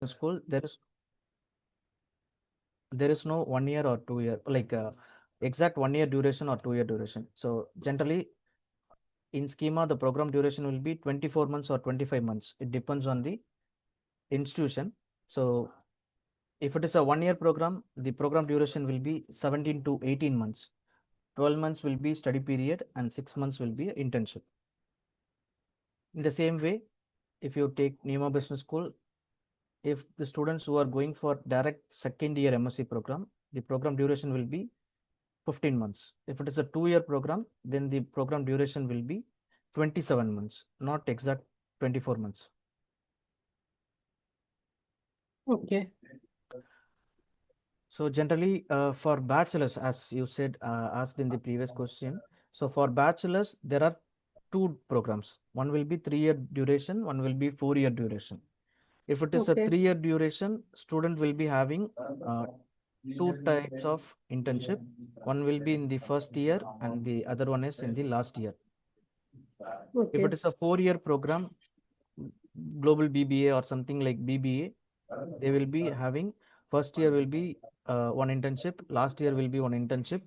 school, there is no 1 year or 2 year, like exact 1 year duration or 2 year duration. So generally in schema, the program duration will be 24 months or 25 months. It depends on the institution. So if it is a 1 year program, the program duration will be 17 to 18 months. 12 months will be study period and 6 months will be internship. In the same way, if you take Nima Business School, if the students who are going for direct second year MSc program, the program duration will be 15 months. If it is a 2 year program, then the program duration will be 27 months, not exact 24 months. Okay. So generally for bachelors, as you said, asked in the previous question. So for bachelors, there are two programs. One will be 3 year duration, one will be 4 year duration. If it is a Okay. 3 year duration, student will be having two types of internship. One will be in the first year and the other one is in the last year. If it Okay. is a 4 year program, global BBA or something like BBA, they will be having first year will be one internship, last year will be one internship,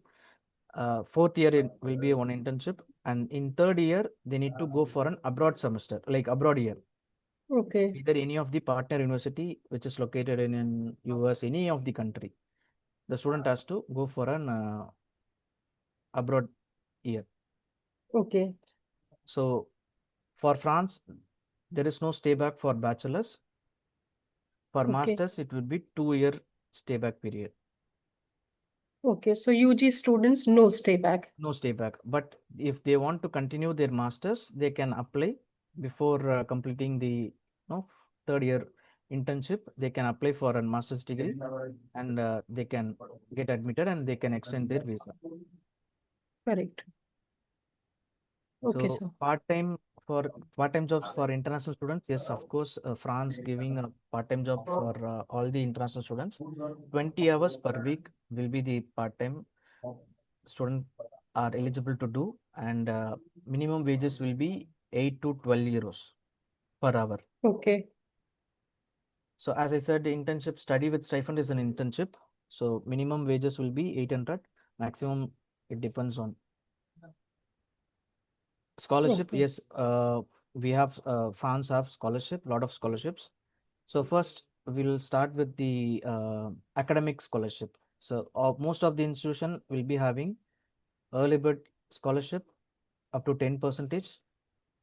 fourth year will be one internship, and in third year they need to go for an abroad semester, like abroad year. Okay. Either any of the partner university which is located in US, any of the country, the student has to go for an abroad year. Okay. So for France, there is no stay back for bachelors. For Okay. masters, it will be 2 year stay back period. Okay. So UG students no stay back. No stay back. But if they want to continue their masters, they can apply before completing the third year internship. They can apply for a master's degree and they can get admitted and they can extend their visa. Correct. Okay, So so part-time jobs for international students, yes, of course, France giving a part-time job for all the international students. 20 hours per week will be the part-time student are eligible to do, and minimum wages will be 8 to 12 euros per hour. okay. So as I said, the internship study with stipend is an internship. So minimum wages will be 800, maximum it depends on. Scholarship, Okay. yes, we have France have scholarship, lot of scholarships. So first we'll start with the academic scholarship. So most of the institution will be having early bird scholarship up to 10 percentage,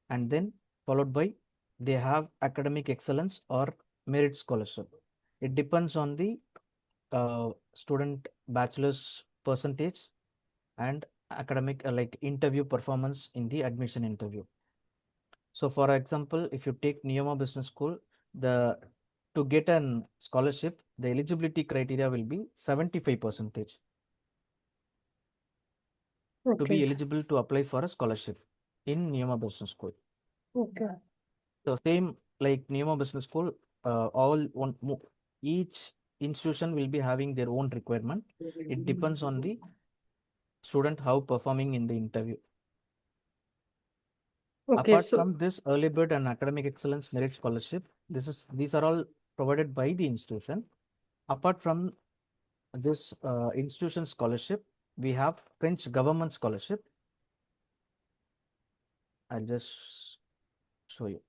and then followed by they have academic excellence or merit scholarship. It depends on the student bachelor's percentage and academic like interview performance in the admission interview. So for example, if you take Neoma Business School, the to get an scholarship, the eligibility criteria will be 75 percentage to be Okay. eligible to apply for a scholarship in Neoma Business School. Okay. So same like Neoma Business School, all each institution will be having their own requirement. It depends on the student how performing in the interview. Okay. Apart So from this early bird and academic excellence merit scholarship, these are all provided by the institution. Apart from this institution scholarship, we have French government scholarship. I'll just show you.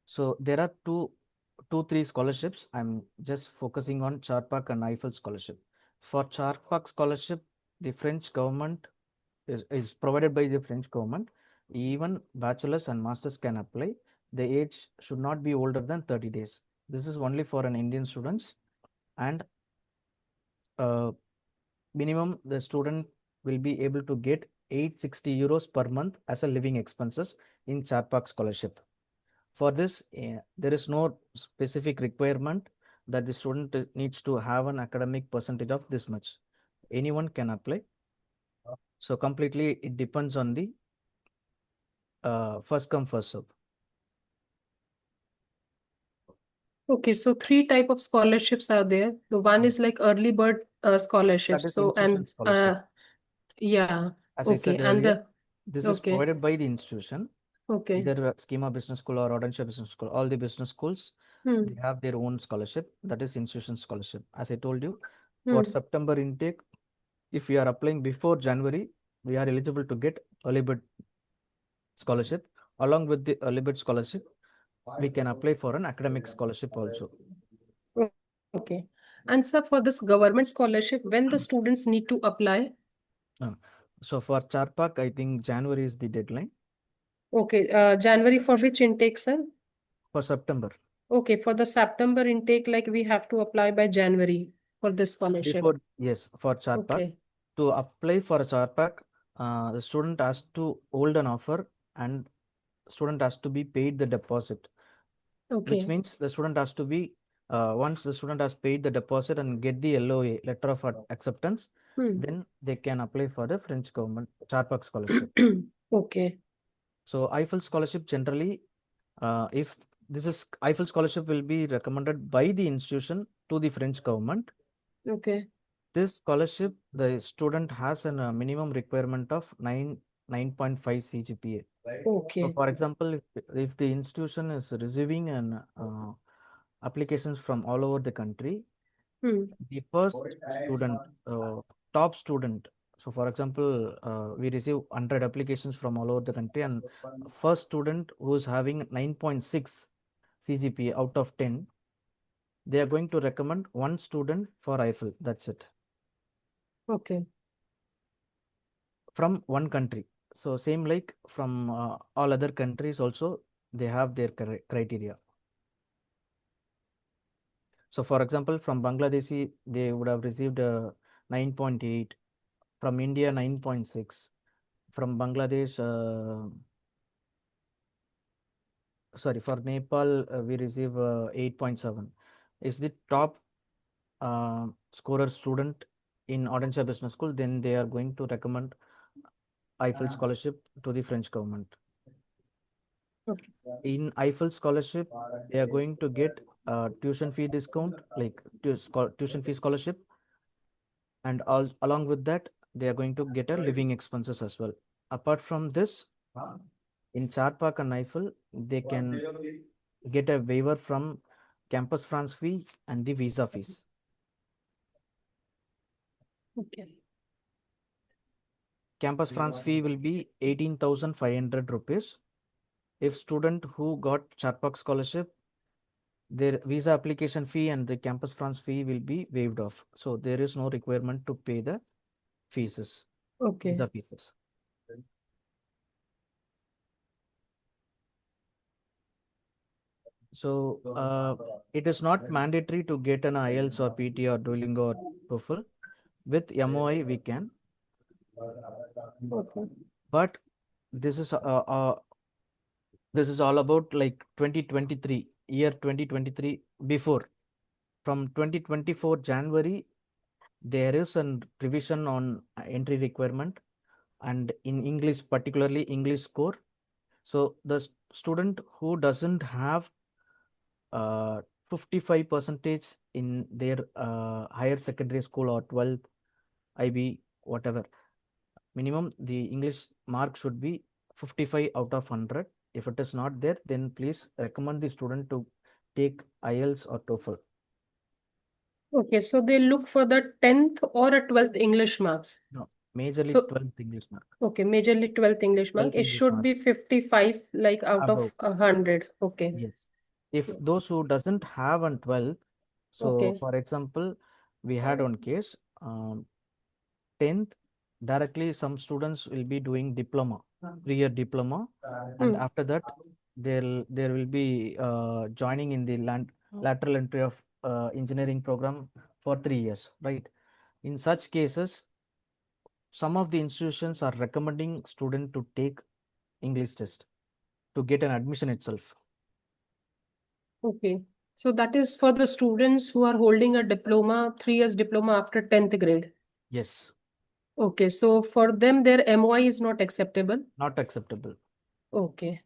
So there are three scholarships. I'm just focusing on Charpak and Eiffel scholarship. For Charpak scholarship, the French government is provided by the French government. Even bachelors and masters can apply. The age should not be older than 30 days. This is only for an Indian students, and uh, minimum the student will be able to get 860 euros per month as a living expenses in Charpak scholarship. For this, there is no specific requirement that the student needs to have an academic percentage of this much. Anyone can apply. So completely it depends on the first come first serve. okay, so three type of scholarships are there. The one Yeah. is like early bird scholarship. That is So institution and scholarship. yeah, As I okay, said and earlier, the this is okay, provided by the institution. Okay. either Schema Business School or Audencia Business School. All the business schools, Hmm. they have their own scholarship, that is institution scholarship. As I told you, for Hmm. September intake, if we are applying before January, we are eligible to get early bird scholarship. Along with the early bird scholarship, we can apply for an academic scholarship also. Okay. And sir, for this government scholarship, when the students need to apply? Uh, so for Charpak, I think January is the deadline. Okay. January for which intake, sir? For September, Okay. For the September intake, like we have to apply by January for this scholarship. before, yes, for Charpak, Okay. to apply for a Charpak, the student has to hold an offer and student has to be paid the deposit, which Okay. means the student has to be, once the student has paid the deposit and get the LOA, letter of acceptance, Hmm. then they can apply for the French government Charpak scholarship. Okay. So Eiffel scholarship generally, if this is Eiffel scholarship will be recommended by the institution to the French government. Okay. This scholarship, the student has a minimum requirement of 9.5 CGPA. So, Okay. for example, if the institution is receiving an applications from all over the country, Hmm. the first student, top student. So, for example, we receive 100 applications from all over the country, and first student who is having 9.6 CGPA out of 10, they are going to recommend one student for Eiffel. That's it. Okay. From one country. So same like from all other countries also, they have their criteria. So for example, from Bangladeshi, they would have received 9.8, from India 9.6, from Bangladesh, sorry, for Nepal, we receive 8.7. Is the top scorer student in Audencia Business School, then they are going to recommend Eiffel scholarship to the French government. Okay. In Eiffel scholarship, they are going to get tuition fee discount, like tuition fee scholarship, and along with that, they are going to get a living expenses as well. Apart from this, in Charpak and Eiffel, they can get a waiver from campus France fee and the visa fees. Okay. Campus France fee will be 18,500 rupees. If student who got Charpak scholarship, their visa application fee and the campus France fee will be waived off. So there is no requirement to pay the fees, Okay. visa fees. So it is not mandatory to get an IELTS or PT or Duolingo or TOEFL. With MOI we can, Okay. but this is this is all about like 2023, year 2023. Before, from 2024 January, there is a revision on entry requirement and in English, particularly English score. So the student who doesn't have 55 percentage in their higher secondary school or 12th IB, whatever, minimum the English mark should be 55 out of 100. If it is not there, then please recommend the student to take IELTS or TOEFL. Okay. So they look for the 10th or a 12th English marks. No, majorly So, 12th English mark. okay, majorly 12th English mark. 12th It English should mark be 55, like out of above. 100. Okay. Yes. If those who doesn't have on 12, so Okay. for example, we had one case, 10th, directly some students will be doing diploma, 3-year diploma, and Hmm. after that, there will be joining in the lateral entry of engineering program for 3 years, right? In such cases, some of the institutions are recommending student to take English test to get an admission itself. Okay. So that is for the students who are holding a diploma, 3 years diploma after 10th grade. Yes, Okay. So for them, their MOI is not acceptable. not acceptable. Okay.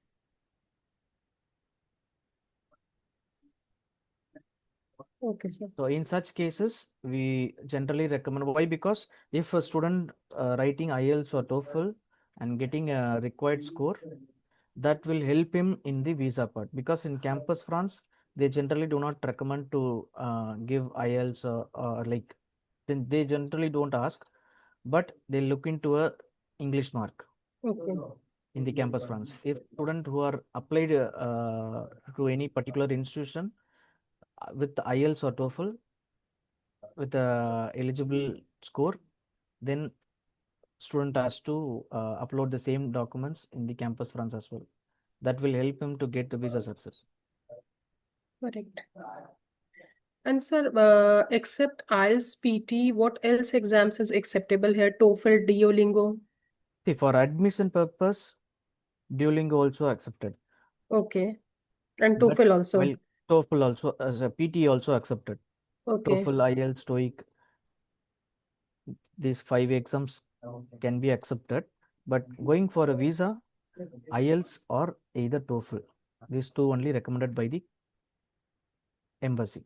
Okay, sir. So in such cases, we generally recommend. Why? Because if a student writing IELTS or TOEFL and getting a required score, that will help him in the visa part, because in campus France they generally do not recommend to give IELTS, or like then they generally don't ask, but they look into a English mark Okay. in the campus France. If student who are applied to any particular institution with IELTS or TOEFL with a eligible score, then student has to upload the same documents in the campus France as well. That will help him to get the visa success. Correct. And sir, except IELTS, PT, what else exams is acceptable here? TOEFL, Duolingo. See, for admission purpose, Duolingo also accepted, Okay. And but TOEFL also. while TOEFL also as a PT also accepted. Okay. TOEFL, IELTS, TOEIC, these 5 exams can be accepted, but going for a visa, IELTS or either TOEFL, these two only recommended by the embassy,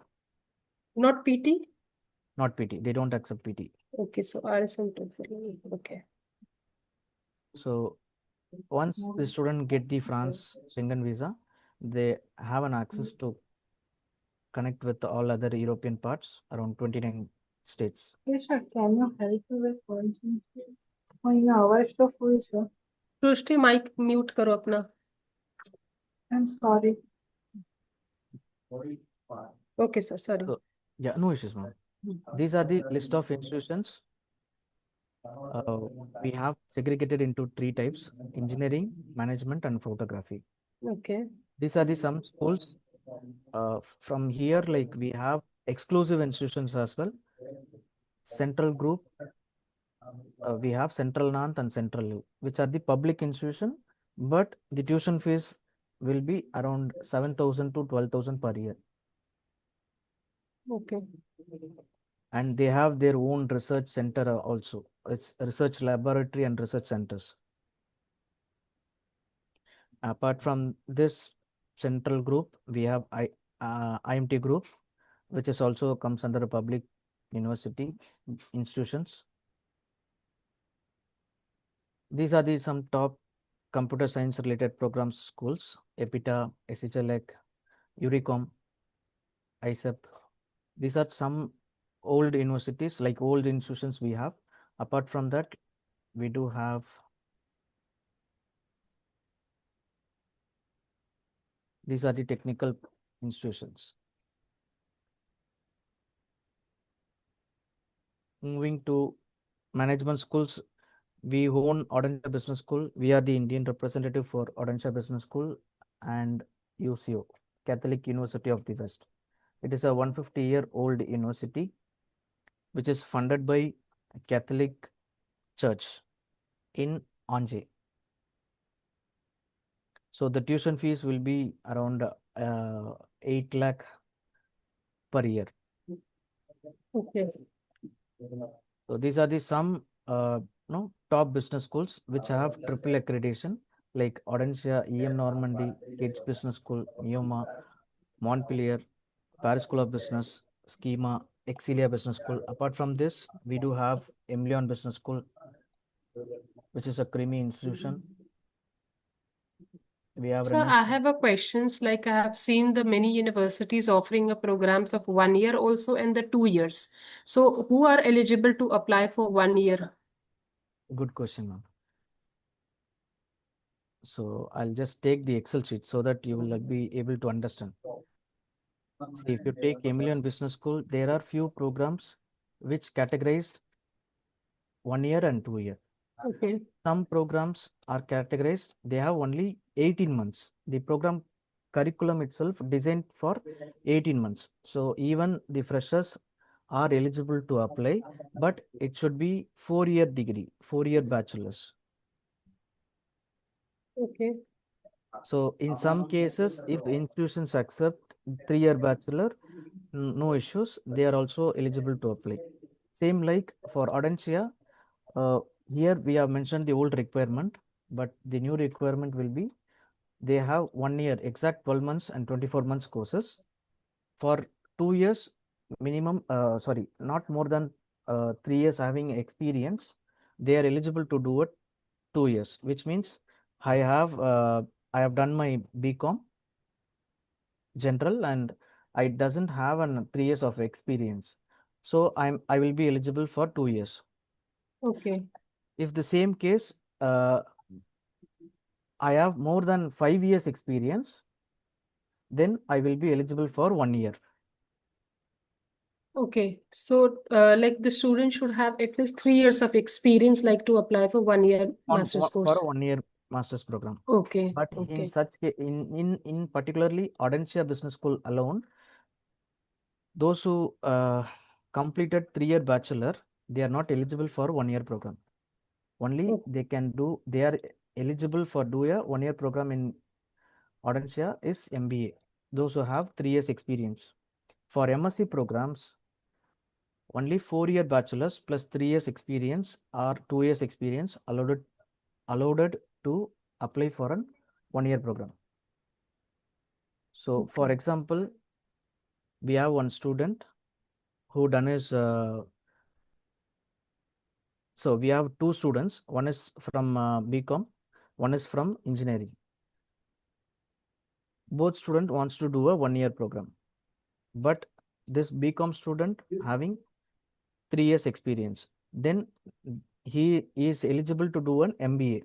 Not PT? not PT. They don't accept PT. Okay, so IELTS and TOEFL. Okay. So once the student get the France Schengen visa, they have an access to connect with all other European parts, around 29 states. Yes, sir. Can you help me with something? Oh, yeah, आवाज तो full sir. सृष्टि mic mute करो अपना. I'm sorry. Okay, sir. Sorry. So, yeah, no issues, ma'am. These are the list of institutions. We have segregated into 3 types: engineering, management, and photography. Okay. These are the some schools. From here, like we have exclusive institutions as well. Central group, we have Central Nant and Central U, which are the public institution, but the tuition fees will be around 7,000 to 12,000 per year. Okay. And they have their own research center also. It's a research laboratory and research centers. Apart from this central group, we have IMT group, which is also comes under a public university institutions. These are the some top computer science related programs schools: EPITA, SHLEC, URICOM, ISEP. These are some old universities, like old institutions we have. Apart from that, we do have these are the technical institutions. Moving to management schools, we own Odensha Business School. We are the Indian representative for Odensha Business School and UCO, Catholic University of the West. It is a 150-year-old university which is funded by Catholic Church in Angers. So the tuition fees will be around 8 lakh per year. Okay. So these are the some top business schools which have triple accreditation, like Audencia, EM Normandy, Kids Business School, Neoma, Montpellier, Paris School of Business, Schema, Exilia Business School. Apart from this, we do have Emilion Business School, which is a creamy institution. We have So Renaissance. I have a questions like I have seen the many universities offering a programs of 1 year also and the 2 years. So who are eligible to apply for 1 year? Good question, ma'am. So I'll just take the Excel sheet so that you will be able to understand. See, if you take Emilion Business School, there are few programs which categorized 1 year and 2 year. Okay. Some programs are categorized, they have only 18 months. The program curriculum itself designed for 18 months. So even the freshers are eligible to apply, but it should be 4-year degree, 4-year bachelor's. Okay. So in some cases, if institutions accept 3-year bachelor, no issues, they are also eligible to apply. Same like for Audencia, uh, here we have mentioned the old requirement, but the new requirement will be they have 1 year, exact 12 months and 24 months courses. For 2 years, minimum, sorry, not more than 3 years having experience, they are eligible to do it 2 years, which means I have I have done my BCom general and I doesn't have an 3 years of experience. So I will be eligible for 2 years. Okay. If the same case, I have more than 5 years experience, then I will be eligible for 1 year. Okay. So, like the student should have at least 3 years of experience, like to apply for 1 year master's For course. a 1 year master's program. Okay. But in Okay. such in particularly Audencia Business School alone, those who completed 3 year bachelor, they are not eligible for 1 year program. Only O- they are eligible for do a 1 year program in Audencia is MBA. Those who have 3 years experience. For MSc programs, only 4 year bachelors plus 3 years experience or 2 years experience allowed to apply for an 1 year program. So, for Okay. example, we have one student who done his so we have two students. One is from BCom, one is from engineering. Both student wants to do a 1 year program, but this BCom student having 3 years experience, then he is eligible to do an MBA.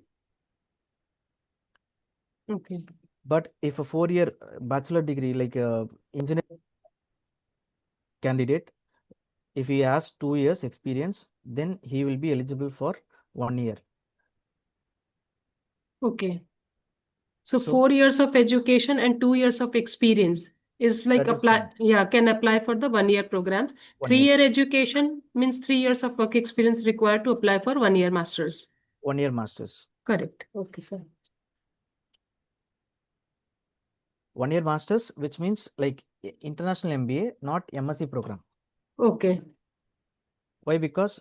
Okay. But if a 4 year bachelor degree like engineering candidate, if he has 2 years experience, then he will be eligible for 1 year. Okay. So So 4 years of education and 2 years of experience is like that is fine. apply, yeah, can apply for the 1 year programs. 1 year, 3 year education means 3 years of work experience required to apply for 1 year masters. 1 year masters. Correct. Okay, sir. 1 year masters, which means like international MBA, not MSc program. Okay. Why? Because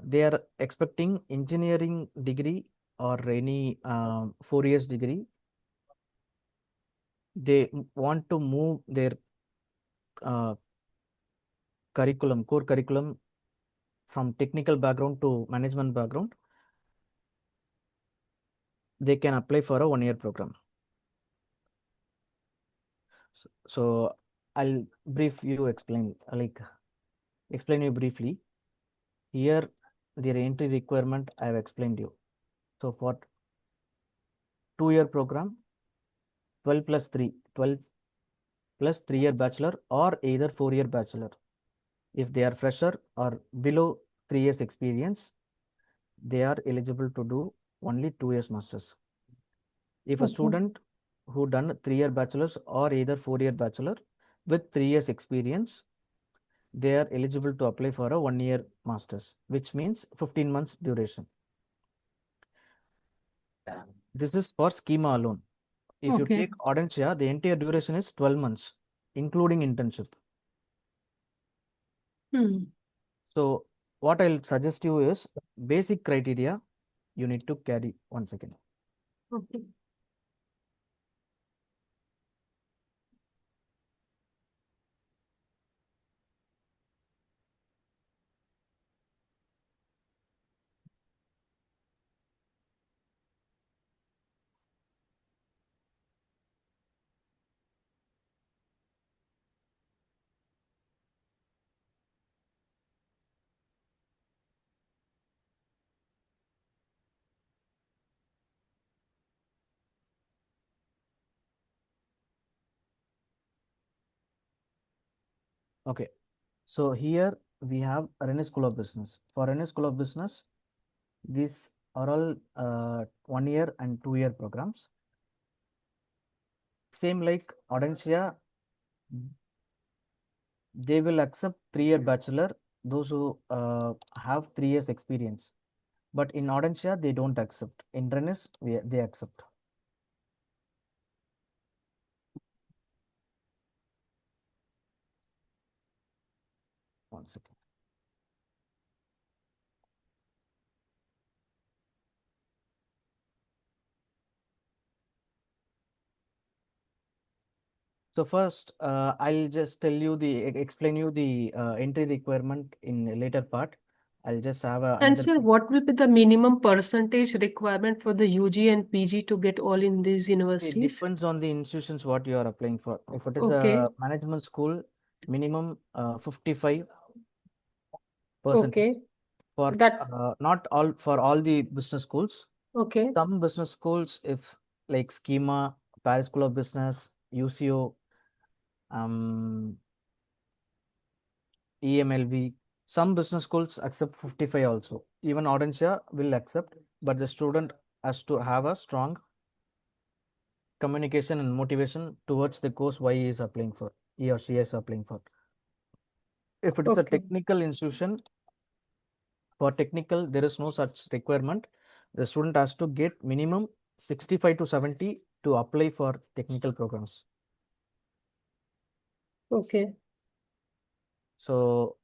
they are expecting engineering degree or any 4 years degree. They want to move their uh, core curriculum from technical background to management background. They can apply for a 1 year program. So I'll brief you explain you briefly. Here the entry requirement I have explained you. So for 2 year program, 12 plus 3, 12 plus 3 year bachelor or either 4 year bachelor. If they are fresher or below 3 years experience, they are eligible to do only 2 years masters. If a Okay. student who done 3 year bachelors or either 4 year bachelor with 3 years experience, they are eligible to apply for a 1 year masters, which means 15 months duration. This is for schema alone. If you Okay. take Audencia, the entire duration is 12 months, including internship. Hmm. So what I'll suggest you is basic criteria you need to carry once again. Okay. Okay. So here we have Rennes School of Business. For Rennes School of Business, these are all 1 year and 2 year programs. Same like Audencia, they will accept 3 year bachelor, those who have 3 years experience. But in Audencia, they don't accept. In Rennes, they accept. One second. So first, I'll just tell you explain you the entry requirement in a later part. I'll just have And another. sir, what will be the minimum percentage requirement for the UG and PG to get all in these It universities? depends on the institutions what you are applying for. If it is Okay, a management school, minimum 55%. okay, For that, not all, for all the business schools. okay, Some business schools, if like Schema, Paris School of Business, UCO, um, EMLV, some business schools accept 55 also. Even Audencia will accept, but the student has to have a strong communication and motivation towards the course why he is applying for, he or she is applying for. If it is a okay, technical institution, for technical, there is no such requirement. The student has to get minimum 65 to 70 to apply for technical programs. okay, So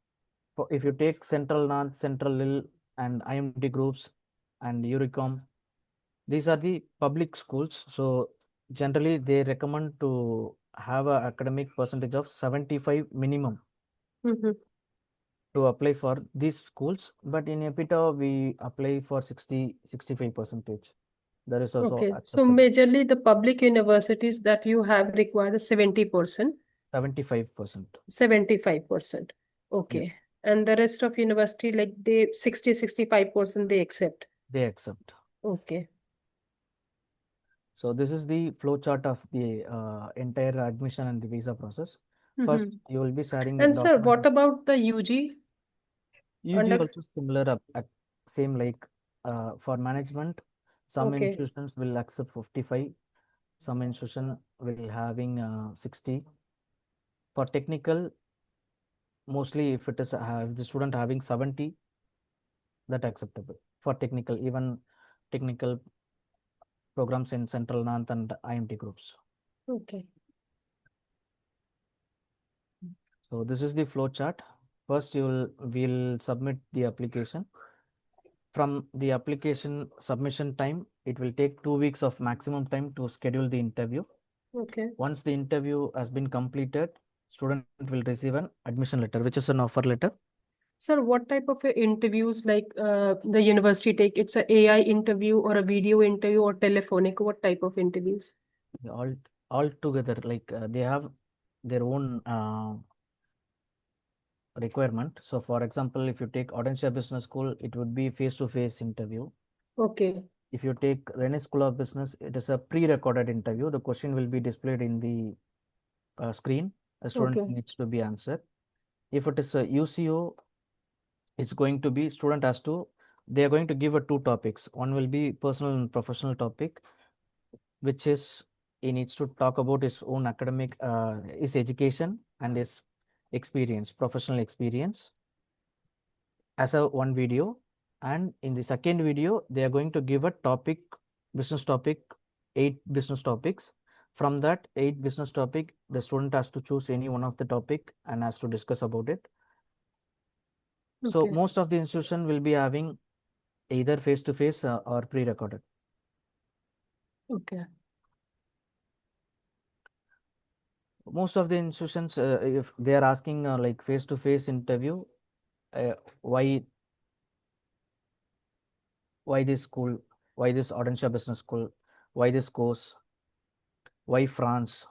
if you take Central North, Central Lil, and IMT groups and Euricom, these are the public schools. So generally, they recommend to have a academic percentage of 75 minimum mhm, to apply for these schools. But in EPITA, we apply for 65 percentage. That is also okay. So acceptable. majorly the public universities that you have require 70%, 75%. 75%. Yeah, Okay. And the rest of university, like they 65% they accept. they accept. Okay. So this is the flow chart of the entire admission and the visa process. First, Mhm. you will be sharing the And sir, document. what about the UG UG under? also similar, same like for management. Some Okay, institutions will accept 55. Some institution will having 60. For technical, mostly if it is if the student having 70, that acceptable. For technical, even technical programs in Central North and IMT groups. okay, So this is the flow chart. First, will submit the application. From the application submission time, it will take 2 weeks of maximum time to schedule the interview. okay. Once the interview has been completed, student will receive an admission letter, which is an offer letter. Sir, what type of interviews like the university take? It's a AI interview or a video interview or telephonic? What type of interviews? All all together, like they have their own requirement. So, for example, if you take Audencia Business School, it would be face-to-face interview. Okay, If you take Rennie School of Business, it is a pre-recorded interview. The question will be displayed in the screen. A student okay, needs to be answered. If it is a UCO, it's going to be student has to, they are going to give a two topics. One will be personal and professional topic, which is he needs to talk about his own academic, his education and his experience, professional experience as a one video. And in the second video, they are going to give a topic, business topic, 8 business topics. From that 8 business topic, the student has to choose any one of the topic and has to discuss about it. So okay, most of the institution will be having either face-to-face or pre-recorded. okay, Most of the institutions, if they are asking like face-to-face interview, uh, why why this school, why this Audencia Business School, why this course, why France,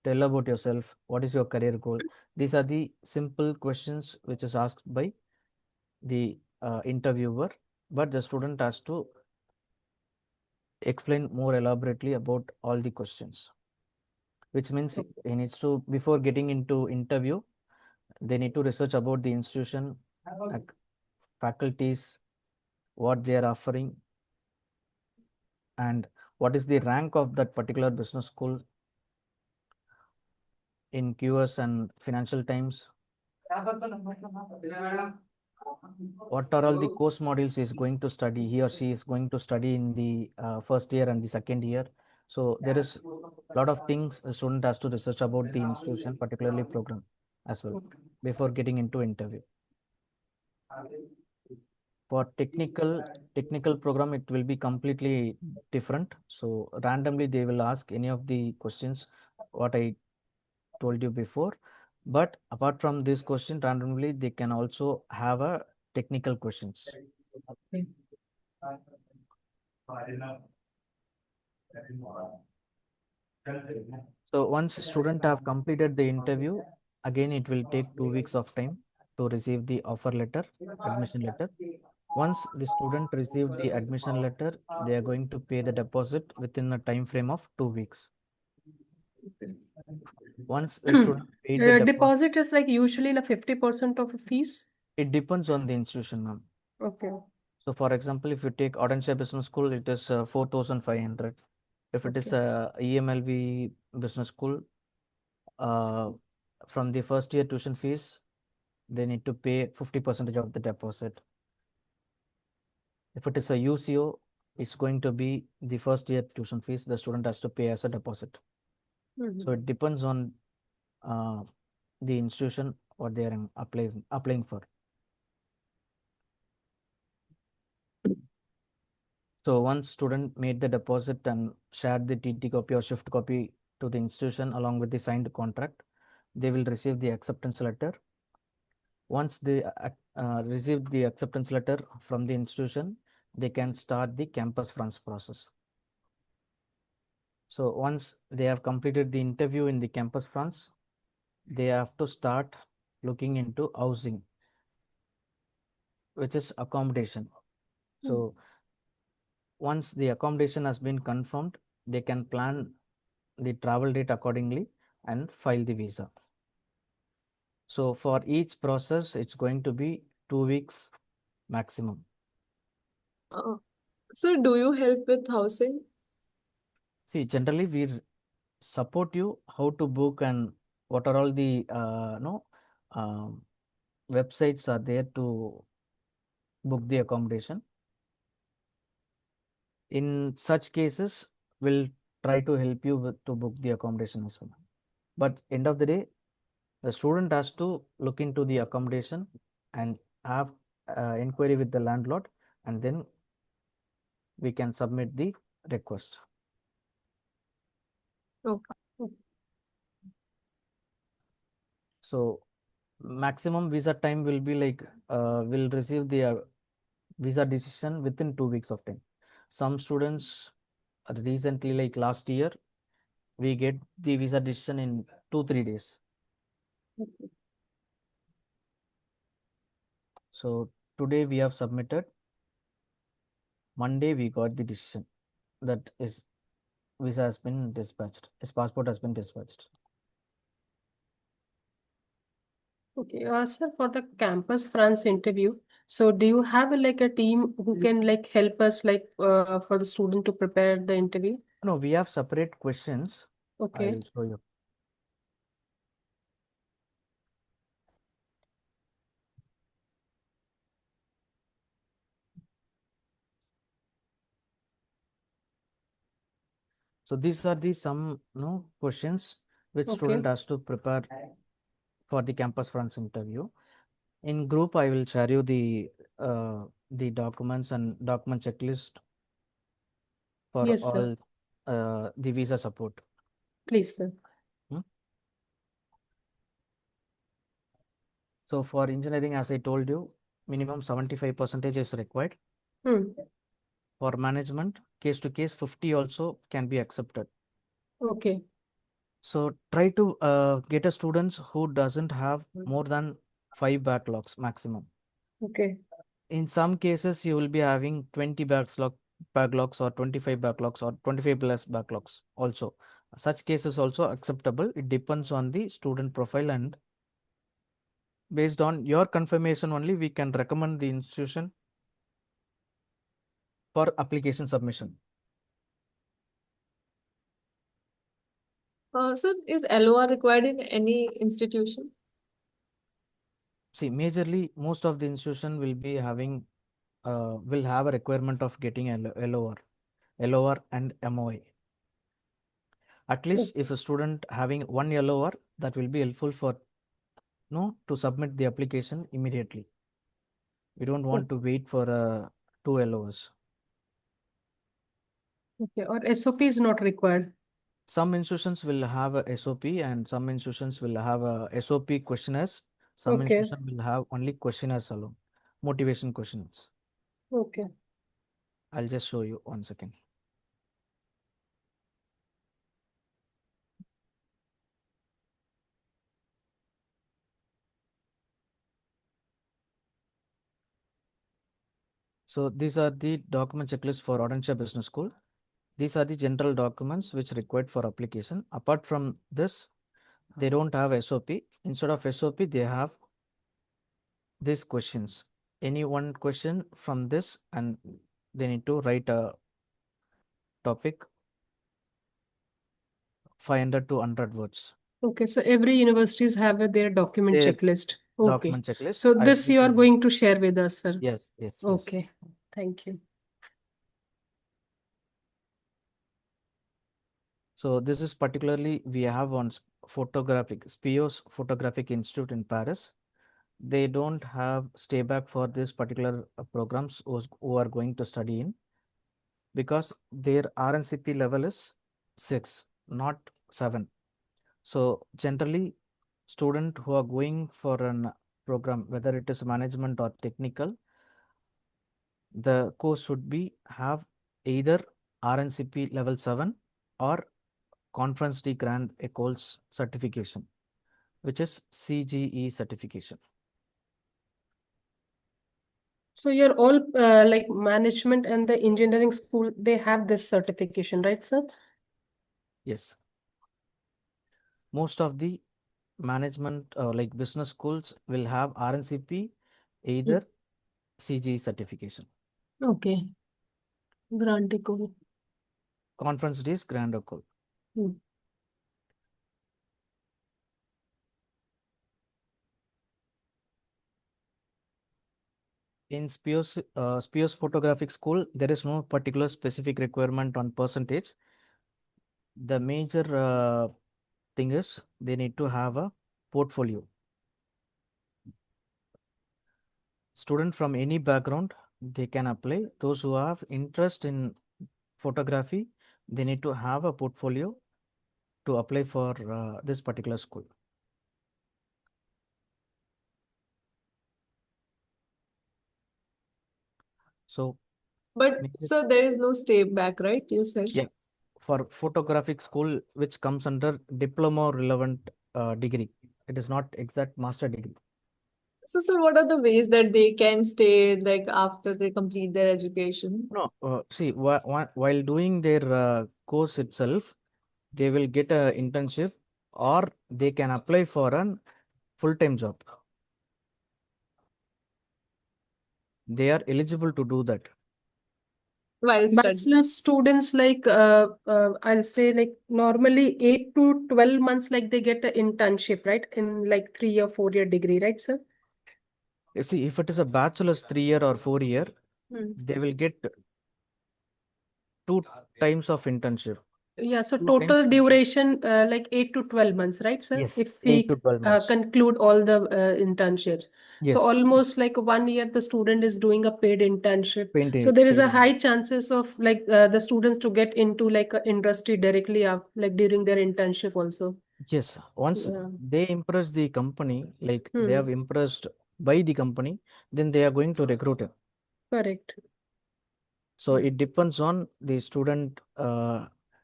tell about yourself, what is your career goal. These are the simple questions which is asked by the interviewer, but the student has to explain more elaborately about all the questions, which means he needs to, before getting into interview, they need to research about the institution, faculties, what they are offering, and what is the rank of that particular business school in QS and Financial Times. What are all the course modules he is going to study, he or she is going to study in the first year and the second year. So there is a lot of things the student has to research about the institution, particularly program as well, before getting into interview. For technical program, it will be completely different. So randomly they will ask any of the questions what I told you before. But apart from this question, randomly they can also have a technical questions. So once student have completed the interview, again it will take 2 weeks of time to receive the offer letter, admission letter. Once the student receive the admission letter, they are going to pay the deposit within a time frame of 2 weeks. Once the student paid the deposit, Deposit is like usually like 50% of a fees. it depends on the institution, ma'am. Okay. So for example, if you take Audentia Business School, it is 4,500. If it is a EMLV Business School, uh, from the first year tuition fees, they need to pay 50% of the deposit. If it is a UCO, it's going to be the first year tuition fees the student has to pay as a deposit. So it depends on uh, the institution what they are applying for. So once student made the deposit and shared the TT copy or shift copy to the institution along with the signed contract, they will receive the acceptance letter. Once they receive the acceptance letter from the institution, they can start the campus France process. So once they have completed the interview in the campus France, they have to start looking into housing, which is accommodation. So once the accommodation has been confirmed, they can plan the travel date accordingly and file the visa. So for each process, it's going to be 2 weeks maximum. So do you help with housing? See, generally we support you how to book and what are all the no websites are there to book the accommodation. In such cases, we'll try to help you to book the accommodation as well. But end of the day, the student has to look into the accommodation and have inquiry with the landlord, and then we can submit the request. Okay. So maximum visa time will be like will receive the visa decision within 2 weeks of time. Some students recently, like last year, we get the visa decision in 2-3 days. So today we have submitted. Monday we got the decision that his visa has been dispatched. His passport has been dispatched. Okay, sir, for the Campus France interview, so do you have like a team who can like help us like for the student to prepare the interview? No, we have separate questions. Okay. I'll show you. So these are the some questions which student Okay. has to prepare for the Campus France interview. In group, I will share you the documents and document checklist for Yes, sir. all the visa support. Please, sir. So for engineering, as I told you, minimum 75% is required. For management, case to case 50 also can be accepted. Okay. So try to get a students who doesn't have more than 5 backlogs maximum. Okay. In some cases, you will be having 20 backlogs or 25 backlogs or 25 plus backlogs also. Such cases also acceptable. It depends on the student profile, and based on your confirmation only, we can recommend the institution for application submission. So is LOR required in any institution? See, majorly, most of the institution will be having, will have a requirement of getting LOR and MOI. At least if a student having one LOR, that will be helpful for to submit the application immediately. We don't want to wait for 2 LORs. Okay. Or SOP is not required. Some institutions will have a SOP and some institutions will have a SOP questionnaires. Some Okay. institutions will have only questionnaires alone. motivation questions. Okay. I'll just show you 1 second. So these are the document checklist for Audentia Business School. These are the general documents which required for application. Apart from this, they don't have SOP. Instead of SOP, they have these questions. Any one question from this, and they need to write a topic 500 to 100 words. Okay, so every universities have their document Their checklist. Okay. document checklist. So I this will you are give- going to share with us, sir. Yes, yes, yes. Okay, thank you. So this is particularly we have on photographic SPIO's Photographic Institute in Paris. They don't have stay back for this particular programs who are going to study in, because their RNCP level is 6, not 7. So generally, student who are going for an program, whether it is management or technical, the course should be have either RNCP level 7 or Conference de Grand Écoles certification, which is CGE certification. So you're all like management and the engineering school, they have this certification, right, sir? Yes. Most of the management like business schools will have RNCP, either CGE certification. Okay. Grand École. Conference days Grand École. Hmm. In SPIO's photographic school, there is no particular specific requirement on percentage. The major thing is they need to have a portfolio. Student from any background, they can apply. Those who have interest in photography, they need to have a portfolio to apply for this particular school. So, But major- so there is no stay back, right? You said. yeah, for photographic school, which comes under diploma relevant degree, it is not exact master degree. So, sir, what are the ways that they can stay like after they complete their education? No, see, while doing their course itself, they will get a internship, or they can apply for an full-time job. They are eligible to do that. While studying. Bachelor students like I'll say like normally 8 to 12 months like they get an internship, right? In like 3 or 4 year degree, right, sir? You see, if it is a bachelor's 3 year or 4 year, they will get 2 times of internship. Yeah, so 2 total times. duration like 8 to 12 months, right, sir? Yes, If 8 we to 12 months. conclude all the internships. So Yes. almost like 1 year the student is doing a paid internship. Paid So there is a paid high chances of like the students to get into like a industry directly like during their internship also. Yes, once Yeah. they impress the company, like they Hmm. have impressed by the company, then they are going to recruit him. Correct. So it depends on the student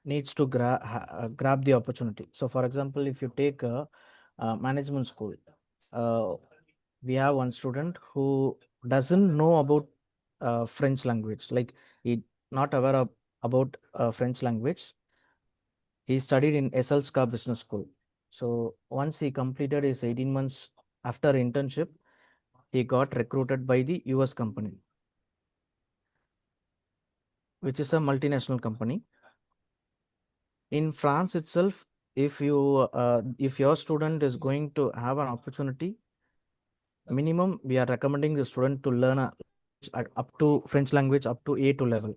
needs to grab the opportunity. So for example, if you take a management school, we have one student who doesn't know about French language, like he not aware of about French language. He studied in SLSCA Business School. So once he completed his 18 months after internship, he got recruited by the US company, which is a multinational company. In France itself, if your student is going to have an opportunity, minimum we are recommending the student to learn a language up to French language up to A2 level.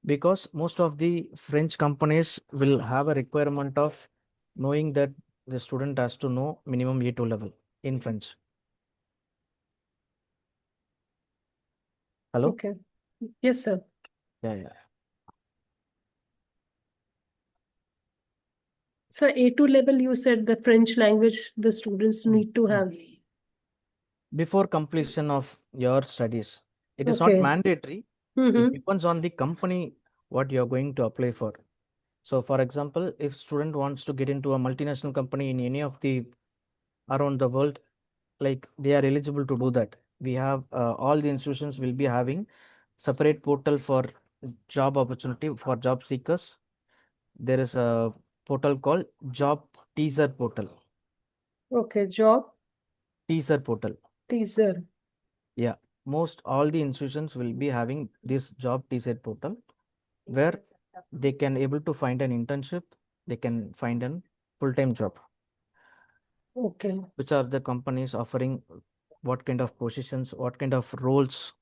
Because most of the French companies will have a requirement of knowing that the student has to know minimum A2 level in French. Hello? Okay. Yes, sir. Yeah. So A2 level, you said the French language the students need to have. before completion of your studies. It is not Okay. mandatory. It Mm-hmm. depends on the company what you are going to apply for. So, for example, if student wants to get into a multinational company in any of the around the world, like they are eligible to do that. We have all the institutions will be having separate portal for job opportunity for job seekers. There is a portal called Job Teaser Portal. Okay. Job Teaser Portal. teaser. Yeah, most all the institutions will be having this Job Teaser Portal where they can able to find an internship, they can find an full-time job. Okay. Which are the companies offering what kind of positions, what kind of roles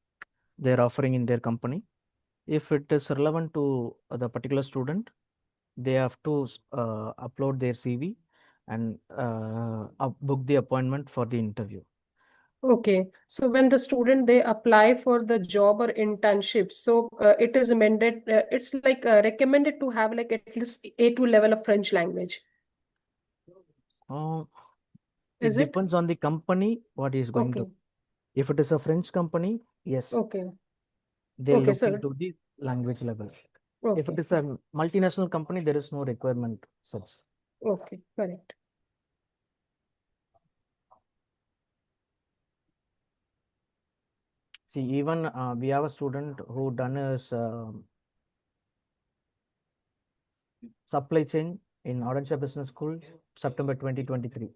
they're offering in their company. If it is relevant to the particular student, they have to upload their CV and book the appointment for the interview. Okay. So when the student they apply for the job or internship, so it is amended. It's like recommended to have like at least A2 level of French language. Uh, Is it it? depends on the company what is going to. Okay. If it is a French company, yes, Okay. they'll Okay. look So into the language level. If it okay. is a multinational company, there is no requirement such. Okay. Correct. See, even we have a student who done his supply chain in Orange Business School, September 2023.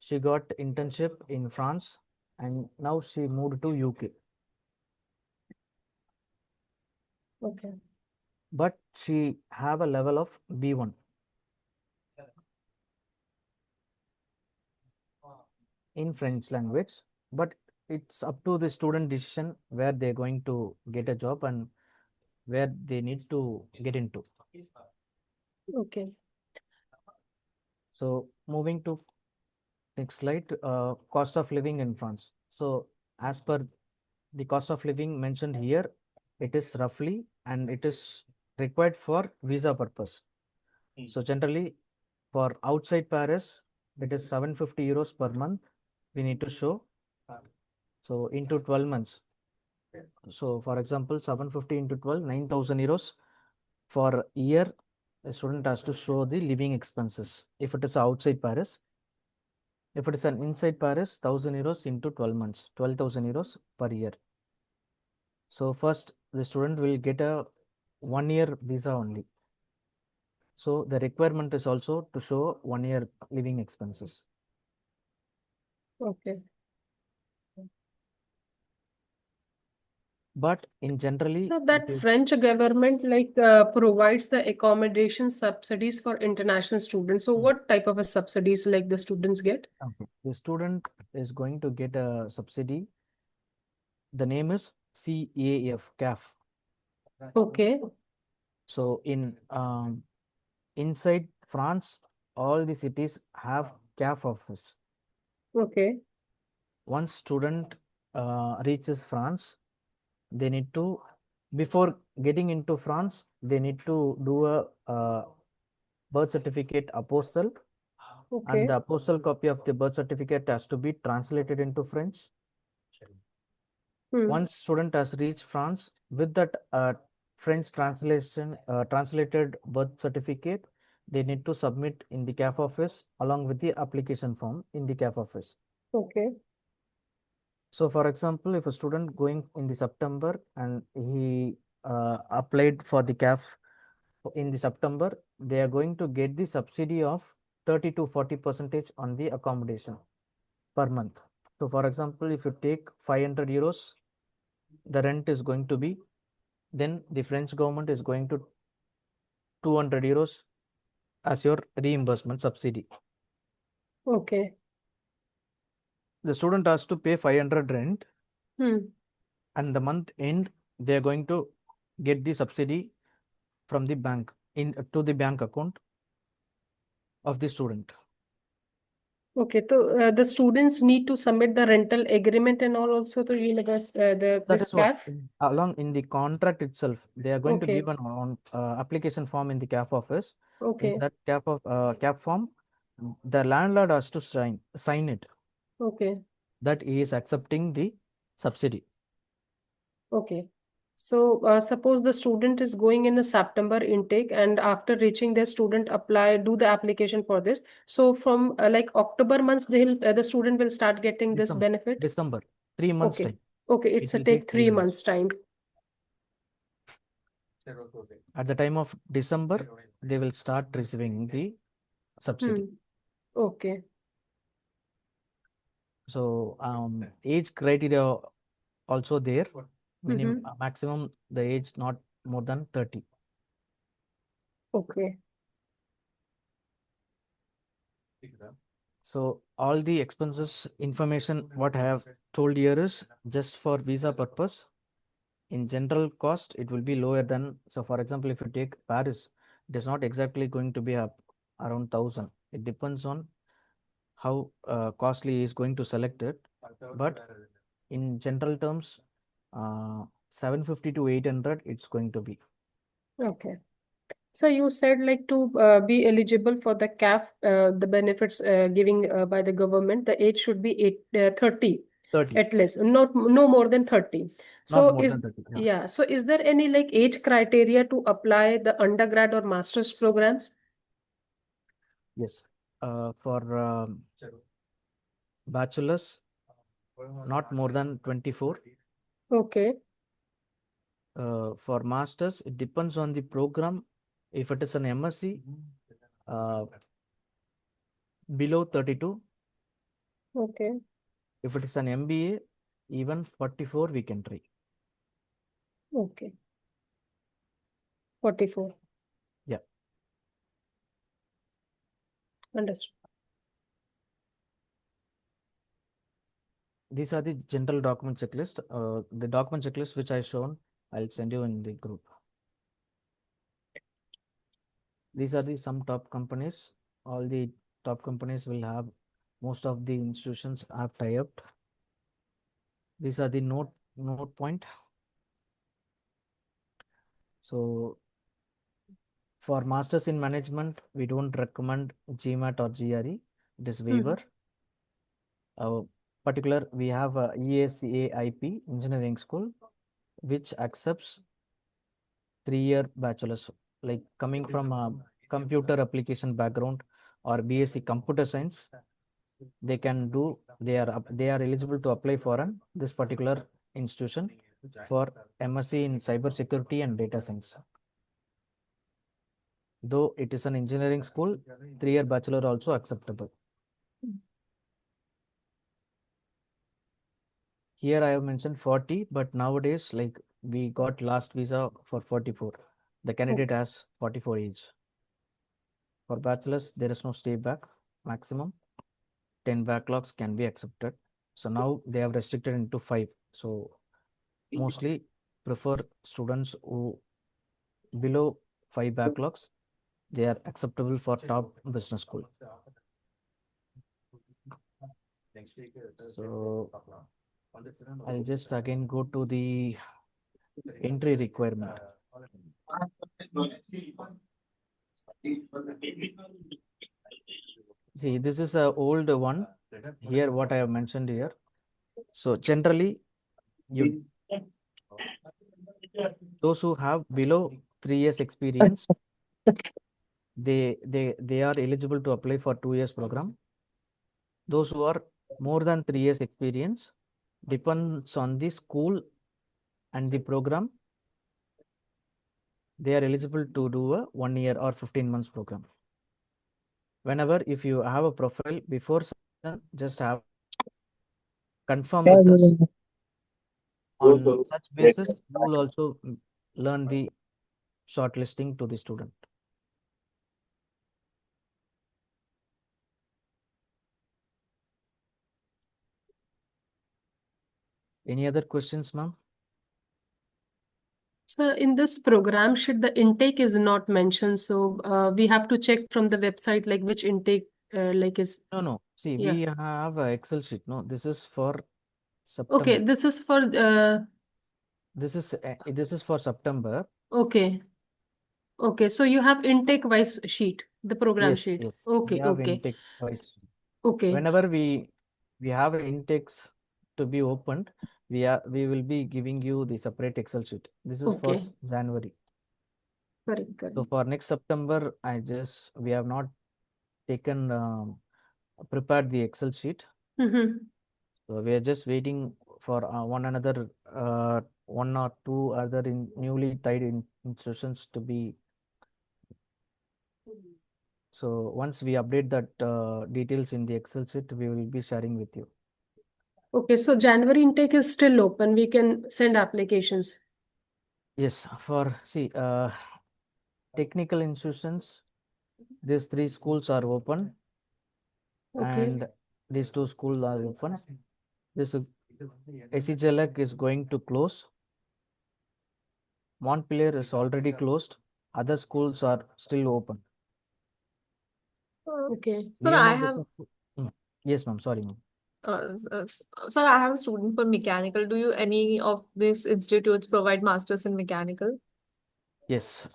She got internship in France and now she moved to UK. Okay. But she have a level of B1 in French language. But it's up to the student decision where they're going to get a job and where they need to get into. Okay. So moving to next slide, cost of living in France. So as per the cost of living mentioned here, it is roughly and it is required for visa purpose. So generally for outside Paris, it is 750 euros per month. We need to show. So into 12 months. So for example, 750 into 12, 9,000 euros for a year. A student has to show the living expenses. If it is outside Paris, if it is an inside Paris, 1,000 euros into 12 months, 12,000 euros per year. So first, the student will get a 1 year visa only. So the requirement is also to show 1 year living expenses. Okay. But in generally, So that French government like provides the accommodation subsidies for international students. So what type of a subsidies like the students get? okay, the student is going to get a subsidy. The name is CAF. Okay. So in inside France, all the cities have CAF office. Okay. Once student reaches France, they need to, before getting into France, they need to do a birth certificate apostle, and Okay. the apostle copy of the birth certificate has to be translated into French. Hmm. Once student has reached France with that French translation translated birth certificate, they need to submit in the CAF office along with the application form in the CAF office. Okay. So for example, if a student going in the September and he applied for the CAF in the September, they are going to get the subsidy of 30 to 40% on the accommodation per month. So for example, if you take 500 euros, the rent is going to be, then the French government is going to 200 euros as your reimbursement subsidy. Okay. The student has to pay 500 rent, Hmm. and the month end they are going to get the subsidy from the bank in to the bank account of the student. Okay. So the students need to submit the rental agreement and all also to the That this is what CAF. along in the contract itself, they are going to Okay. give an on application form in the CAF office. In Okay. that CAF form, the landlord has to sign it. Okay. that he is accepting the subsidy. Okay. So suppose the student is going in a September intake, and after reaching their student apply, do the application for this. So from like October months, the student will start getting this December, benefit. December, 3 months Okay. time. Okay, It it's a will take take 3 3 months. months time. At the time of December, they will start receiving the subsidy. Hmm. Okay. So age criteria also there. Minimum, Mm-hmm. maximum the age not more than 30. Okay. So all the expenses information what I have told here is just for visa purpose. In general cost, it will be lower than, so for example, if you take Paris, it is not exactly going to be up around 1000. It depends on how costly is going to select it. But in general terms, 750 to 800, it's going to be. Okay. So you said like to be eligible for the CAF, the benefits giving by the government, the age should be 30 30, at least, not no more than 30. not So more than 30. Yeah. yeah, so is there any like age criteria to apply the undergrad or master's programs? Yes. For bachelor's, not more than 24. Okay, For masters, it depends on the program. If it is an MSc, below 32. okay, If it is an MBA, even 44 we can try. okay. 44. Yeah. Understood. These are the general document checklist. The document checklist which I shown, I'll send you in the group. These are the some top companies. All the top companies will have, most of the institutions have tie-up. These are the note point. So for masters in management, we don't recommend GMAT or GRE. It is waiver. Particular, we have a EACAIP engineering school, which accepts 3-year bachelor's, like coming from a computer application background or BSc computer science. They can do, they are eligible to apply for this particular institution for MSc in cyber security and data science. Though it is an engineering school, 3-year bachelor also acceptable. Here I have mentioned 40, but nowadays, like we got last visa for 44. The candidate has 44 age. For bachelors, there is no stay back. Maximum 10 backlogs can be accepted. So now they have restricted into 5. So mostly prefer students who below 5 backlogs. They are acceptable for top business school. So I'll just again go to the entry requirement. See, this is a old one. Here, what I have mentioned here. So generally, you those who have below 3 years experience, they are eligible to apply for 2 years program. Those who are more than 3 years experience, depends on the school and the program, they are eligible to do a 1 year or 15 months program. Whenever if you have a profile before selection, just have confirm with us. On such basis, you will also learn the shortlisting to the student. Any other questions, ma'am? So in this program, should the intake is not mentioned, so we have to check from the website like which intake like is. No. See, Yeah. we have a Excel sheet. No, this is for Okay, September. this is for This is for September. okay. Okay, so you have intake wise sheet, the program Yes, sheet. yes. We Okay, have okay, intake wise. okay. Whenever we have intakes to be opened, we will be giving you the separate Excel sheet. This is for Okay. January. Correct, So correct. for next September, we have not taken prepared the Excel sheet. Mm-hmm. So we are just waiting for one or two other newly tied institutions to be. So once we update that details in the Excel sheet, we will be sharing with you. Okay, so January intake is still open. We can send applications. Yes, for technical institutions, these three schools are open, Okay. and these two schools are open. This SEJLEC is going to close. Montpelier is already closed. Other schools are still open. Okay. Sir, VMO business. Yes, ma'am. Sorry, ma'am. sir, I have a student for mechanical. Do you any of these institutes provide masters in mechanical? Yes.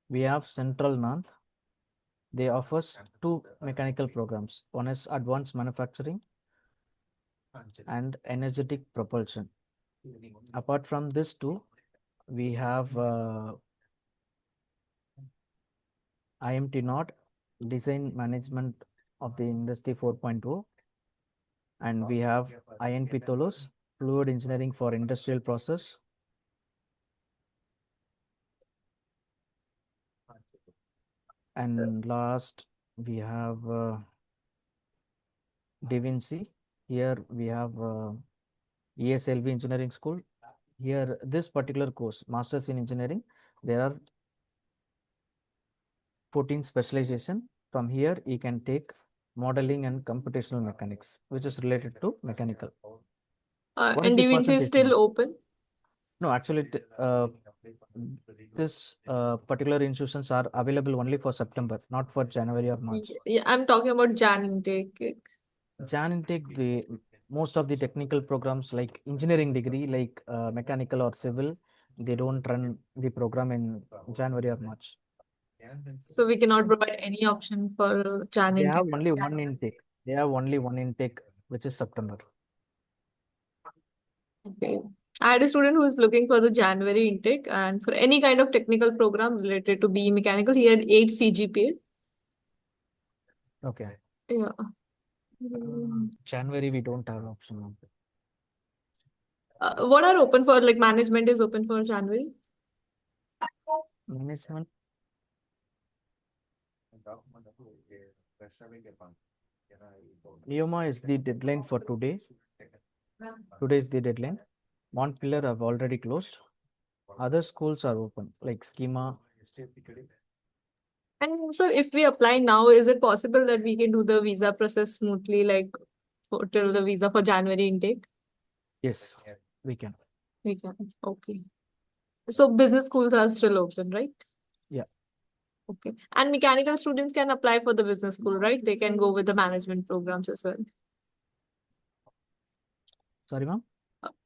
We have Central Nanth. They offers two mechanical programs. One is advanced manufacturing and energetic propulsion. Apart from this two, we have IMT Nord, design management of the industry 4.0, and we have INP Tolos, fluid engineering for industrial process. And last, we have Divinci. Here we have ESLV Engineering School. Here, this particular course, Masters in Engineering, there are 14 specialization. From here, you can take modeling and computational mechanics, which is related to mechanical. What is And the DVNC is percentage, still ma'am? open? No, actually, this particular institutions are available only for September, not for January or March. Yeah, I'm talking about Jan intake. Jan intake, most of the technical programs like engineering degree, like mechanical or civil, they don't run the program in January or March. So we cannot provide any option for Jan They have intake. only one intake. They have only one intake, which is September. Okay. I had a student who is looking for the January intake, and for any kind of technical program related to BE mechanical, he had 8 CGPA. Okay. Yeah. January, we don't have option. What are open for, like management is open for January? Management. Neoma is the deadline for today. Today is the deadline. Montpelier have already closed. Other schools are open, like Schema. And sir, if we apply now, is it possible that we can do the visa process smoothly, like till the visa for January intake? Yes, we can. We can. Okay. So business schools are still open, right? Yeah. Okay. And mechanical students can apply for the business school, right? They can go with the management programs as well. Sorry, ma'am.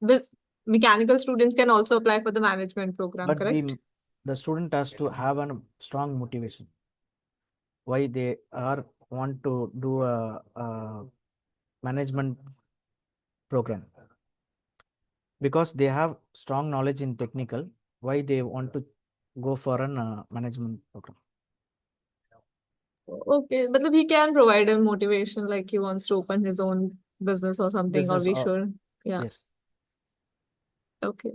Bus Mechanical students can also apply for the management program, But correct? the student has to have a strong motivation. Why they want to do a management program? Because they have strong knowledge in technical. Why they want to go for an management program? Okay, but he can provide a motivation, like he wants to open his own business or something, or Business we or sure. Yeah. yes. Okay.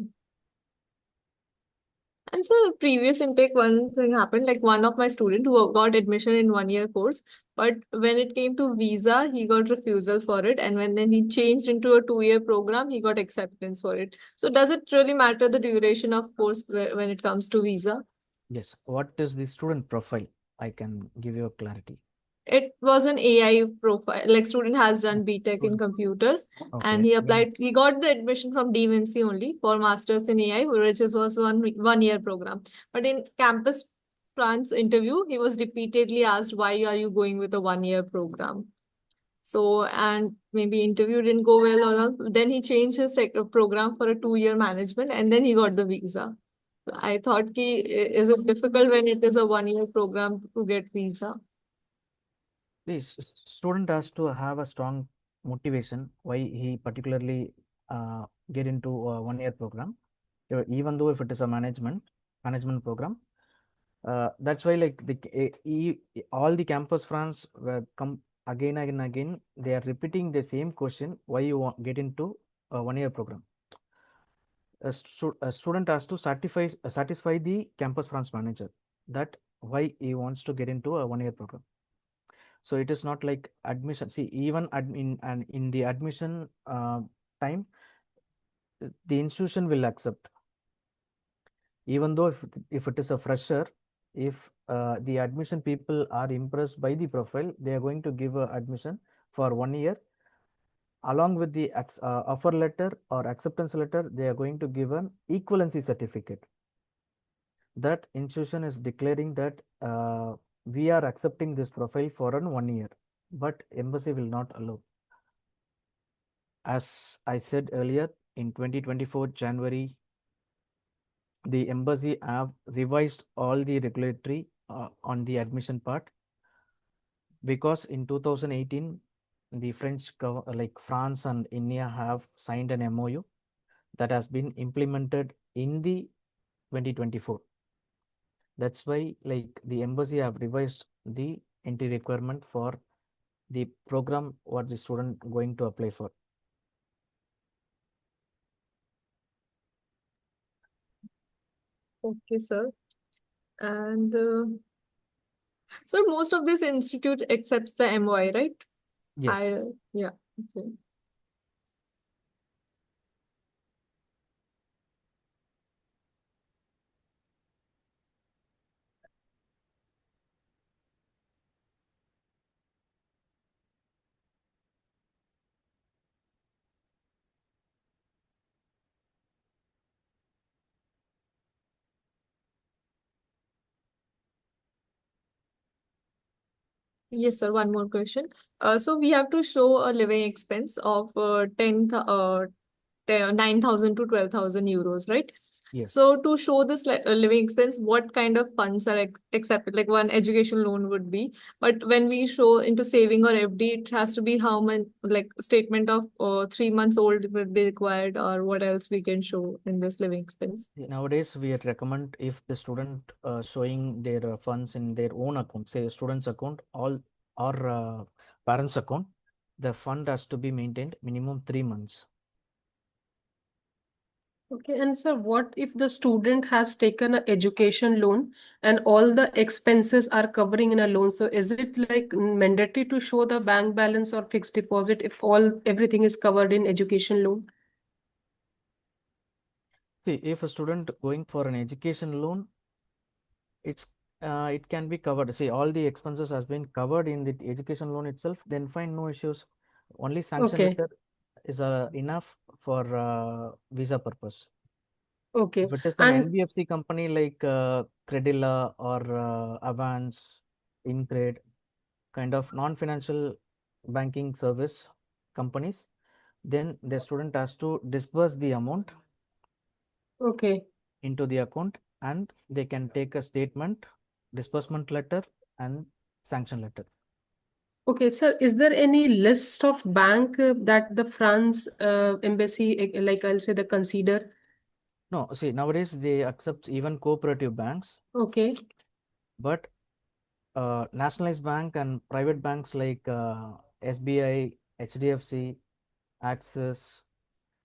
And so previous intake, one thing happened, like one of my student who got admission in 1 year course, but when it came to visa, he got refusal for it. And when then he changed into a 2 year program, he got acceptance for it. So does it really matter the duration of course when it comes to visa? Yes. What is the student profile? I can give you a clarity. It was an AI profile, like student has done BTech in computer and Okay. he applied, he got the admission from DVNC only for masters in AI, which was 1 year program. But in campus France interview, he was repeatedly asked, why are you going with a 1 year program? So, and maybe interview didn't go well or not. Then he changed his program for a 2 year management and then he got the visa. I thought, is it difficult when it is a 1 year program to get visa? The student has to have a strong motivation why he particularly get into a 1 year program, even though if it is a management program. That's why like all the campus France were come again and again. They are repeating the same question: why you want get into a 1 year program? A student has to satisfy the campus France manager that why he wants to get into a 1 year program. So it is not like admission. See, even admin and in the admission time, the institution will accept, even though if it is a fresher, if the admission people are impressed by the profile, they are going to give a admission for 1 year. Along with the offer letter or acceptance letter, they are going to give an equivalency certificate. That institution is declaring that we are accepting this profile for an 1 year, but embassy will not allow. As I said earlier, in 2024 January, the embassy have revised all the regulatory on the admission part, because in 2018 the like France and India have signed an MOU that has been implemented in the 2024. That's why like the embassy have revised the entry requirement for the program what the student going to apply for. Okay, sir. And so most of this institute accepts the MOI, right? Yes. Yeah. Okay. Yes, sir. One more question. So we have to show a living expense of 9,000 to 12,000 euros, right? Yes. So to show this living expense, what kind of funds are accepted? Like one education loan would be, but when we show into saving or FD, it has to be how much, like statement of 3 months old would be required, or what else we can show in this living expense. Nowadays, we recommend if the student showing their funds in their own account, say student's account, all or parents' account, the fund has to be maintained minimum 3 months. Okay, and sir, what if the student has taken an education loan and all the expenses are covering in a loan? So is it like mandatory to show the bank balance or fixed deposit if everything is covered in education loan? See, if a student going for an education loan, it's it can be covered. See, all the expenses has been covered in the education loan itself. Then fine, no issues. Only sanction Okay, letter is enough for visa purpose. okay. If it is an And NBFC company like Credila or Avance, Incred, kind of non-financial banking service companies, then the student has to disburse the amount okay. into the account, and they can take a statement, disbursement letter, and sanction letter. Okay, sir, is there any list of bank that the France embassy, like I'll say, the consider? No, see, nowadays they accept even cooperative banks, Okay, but nationalized bank and private banks like SBI, HDFC, Axis,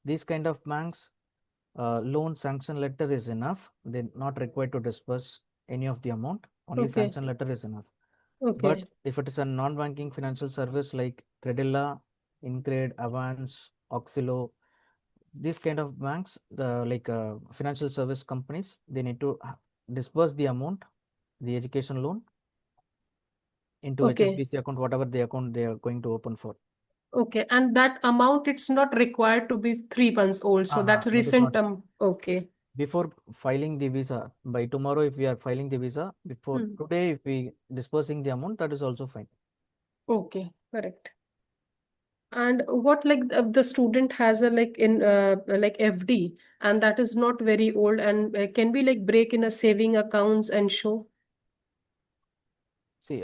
these kind of banks, loan sanction letter is enough. They're not required to disburse any of the amount. Only okay, sanction letter is enough. okay, But if it is a non-banking financial service like Credilla, Incred, Avance, Oxilo, these kind of banks, the like financial service companies, they need to disburse the amount, the education loan, into okay, HSBC account, whatever the account they are going to open for. okay. And that amount, it's not required to be 3 months old. So that's That is not recent. Okay. before filing the visa. By tomorrow, if we are filing the visa, before Hmm. today, if we dispersing the amount, that is also fine. Okay, correct. And what like the student has a like in like FD and that is not very old and can we like break in a saving accounts and show? See,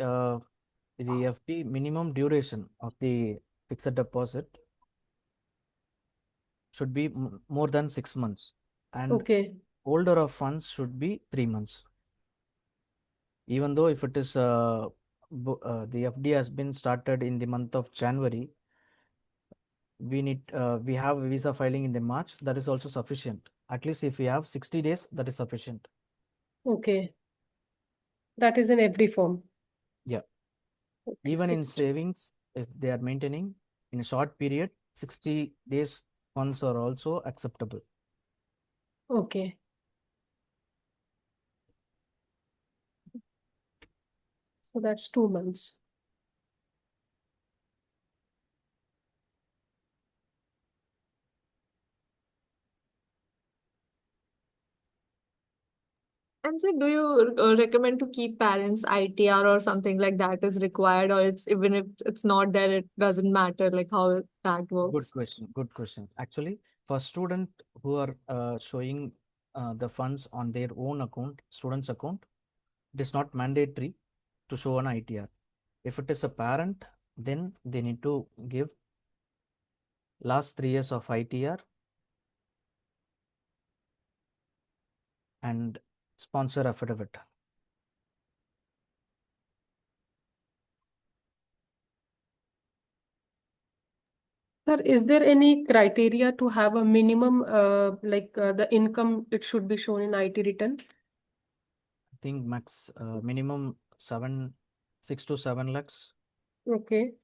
the FD minimum duration of the fixed deposit should be more than 6 months, and Okay. older of funds should be 3 months. Even though if it is the FD has been started in the month of January, we have a visa filing in the March, that is also sufficient. At least if we have 60 days, that is sufficient. Okay. That is in every form. Yeah. Okay. Even in 60. savings, if they are maintaining in a short period, 60 days funds are also acceptable. Okay. So that's 2 months. And so, do you recommend to keep parents ITR or something like that is required, or it's even if it's not there, it doesn't matter like how that Good works? question. Good question. Actually, for student who are showing the funds on their own account, student's account, it is not mandatory to show an ITR. If it is a parent, then they need to give last 3 years of ITR and sponsor affidavit. Sir, is there any criteria to have a minimum, the income it should be shown in IT return? I think max minimum 6 to 7 lakhs. Okay.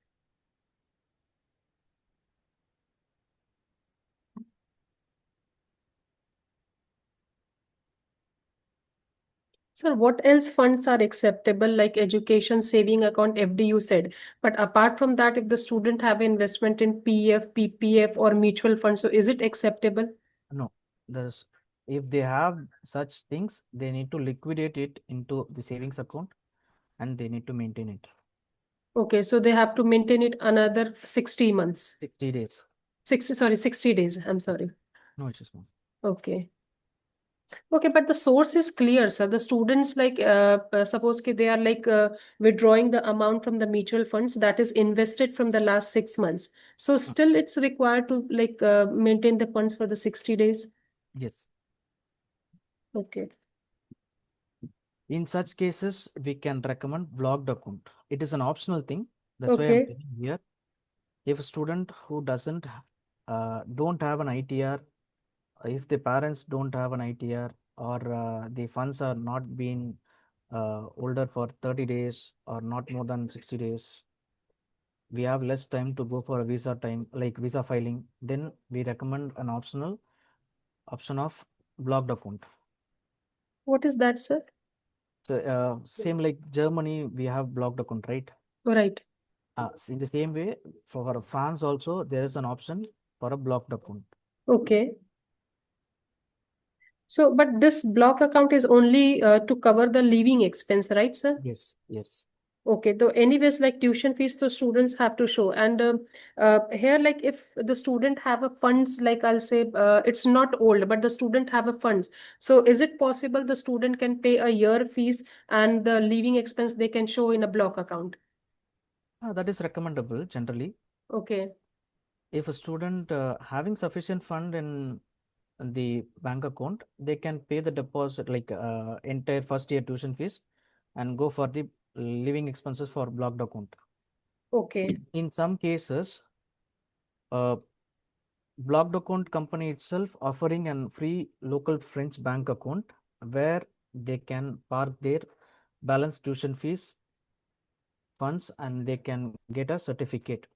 Sir, what else funds are acceptable, like education, saving account, FD you said. But apart from that, if the student have investment in PF, PPF or mutual funds, so is it acceptable? No, there's if they have such things, they need to liquidate it into the savings account and they need to maintain it. Okay, so they have to maintain it another 60 months. 60 days. 60 days. I'm sorry. No issues, ma'am. Okay. Okay, but the source is clear, sir. The students suppose they are withdrawing the amount from the mutual funds that is invested from the last 6 months. So Mm, still it's required to maintain the funds for the 60 days. yes. Okay. In such cases, we can recommend blocked account. It is an optional thing. That's why I'm Okay. telling here. If a student who don't have an ITR, if the parents don't have an ITR, or the funds are not being older for 30 days or not more than 60 days, we have less time to go for a visa time, like visa filing, then we recommend an option of blocked account. What is that, sir? So same like Germany, we have blocked account, right? Right. In the same way, for France also, there is an option for a blocked account. Okay. So, but this block account is only to cover the living expense, right, sir? Yes, yes. Okay, though anyways, like tuition fees, the students have to show. And here, like if the student have a funds, like I'll say, it's not old, but the student have a funds. So is it possible the student can pay a year fees and the living expense they can show in a block account? That is recommendable generally. Okay, If a student having sufficient fund in the bank account, they can pay the deposit like entire first year tuition fees and go for the living expenses for blocked account. okay, In some cases, uh, blocked account company itself offering an free local French bank account where they can park their balance tuition fees funds and they can get a certificate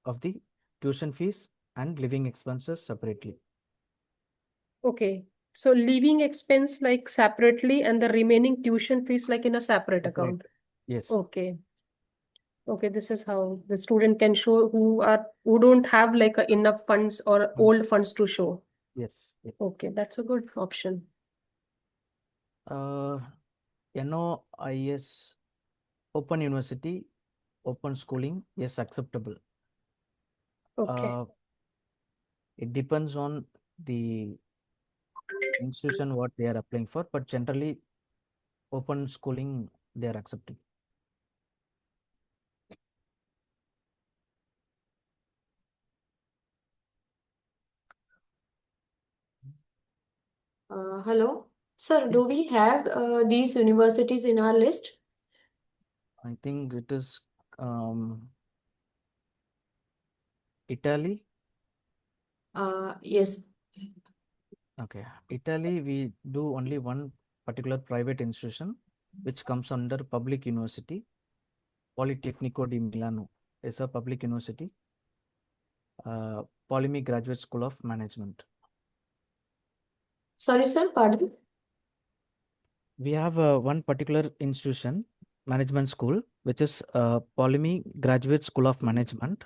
of the tuition fees and living expenses separately. okay. So living expense like separately and the remaining tuition fees like in a separate Separate. account. Yes. Okay. Okay, this is how the student can show who don't have like enough funds or Mm. old funds to show. Yes. Yes. Okay, that's a good option. Uh, NOIS Open University, open schooling is acceptable. Okay. Uh, it depends on the institution what they are applying for, but generally open schooling they are accepting. Hello. Sir, do we have these universities in our list? I think it is Italy. Yes. Okay, Italy, we do only one particular private institution, which comes under public university. Politecnico di Milano is a public university. Polimi Graduate School of Management. Sorry, sir, pardon. We have one particular institution, management school, which is Polimi Graduate School of Management,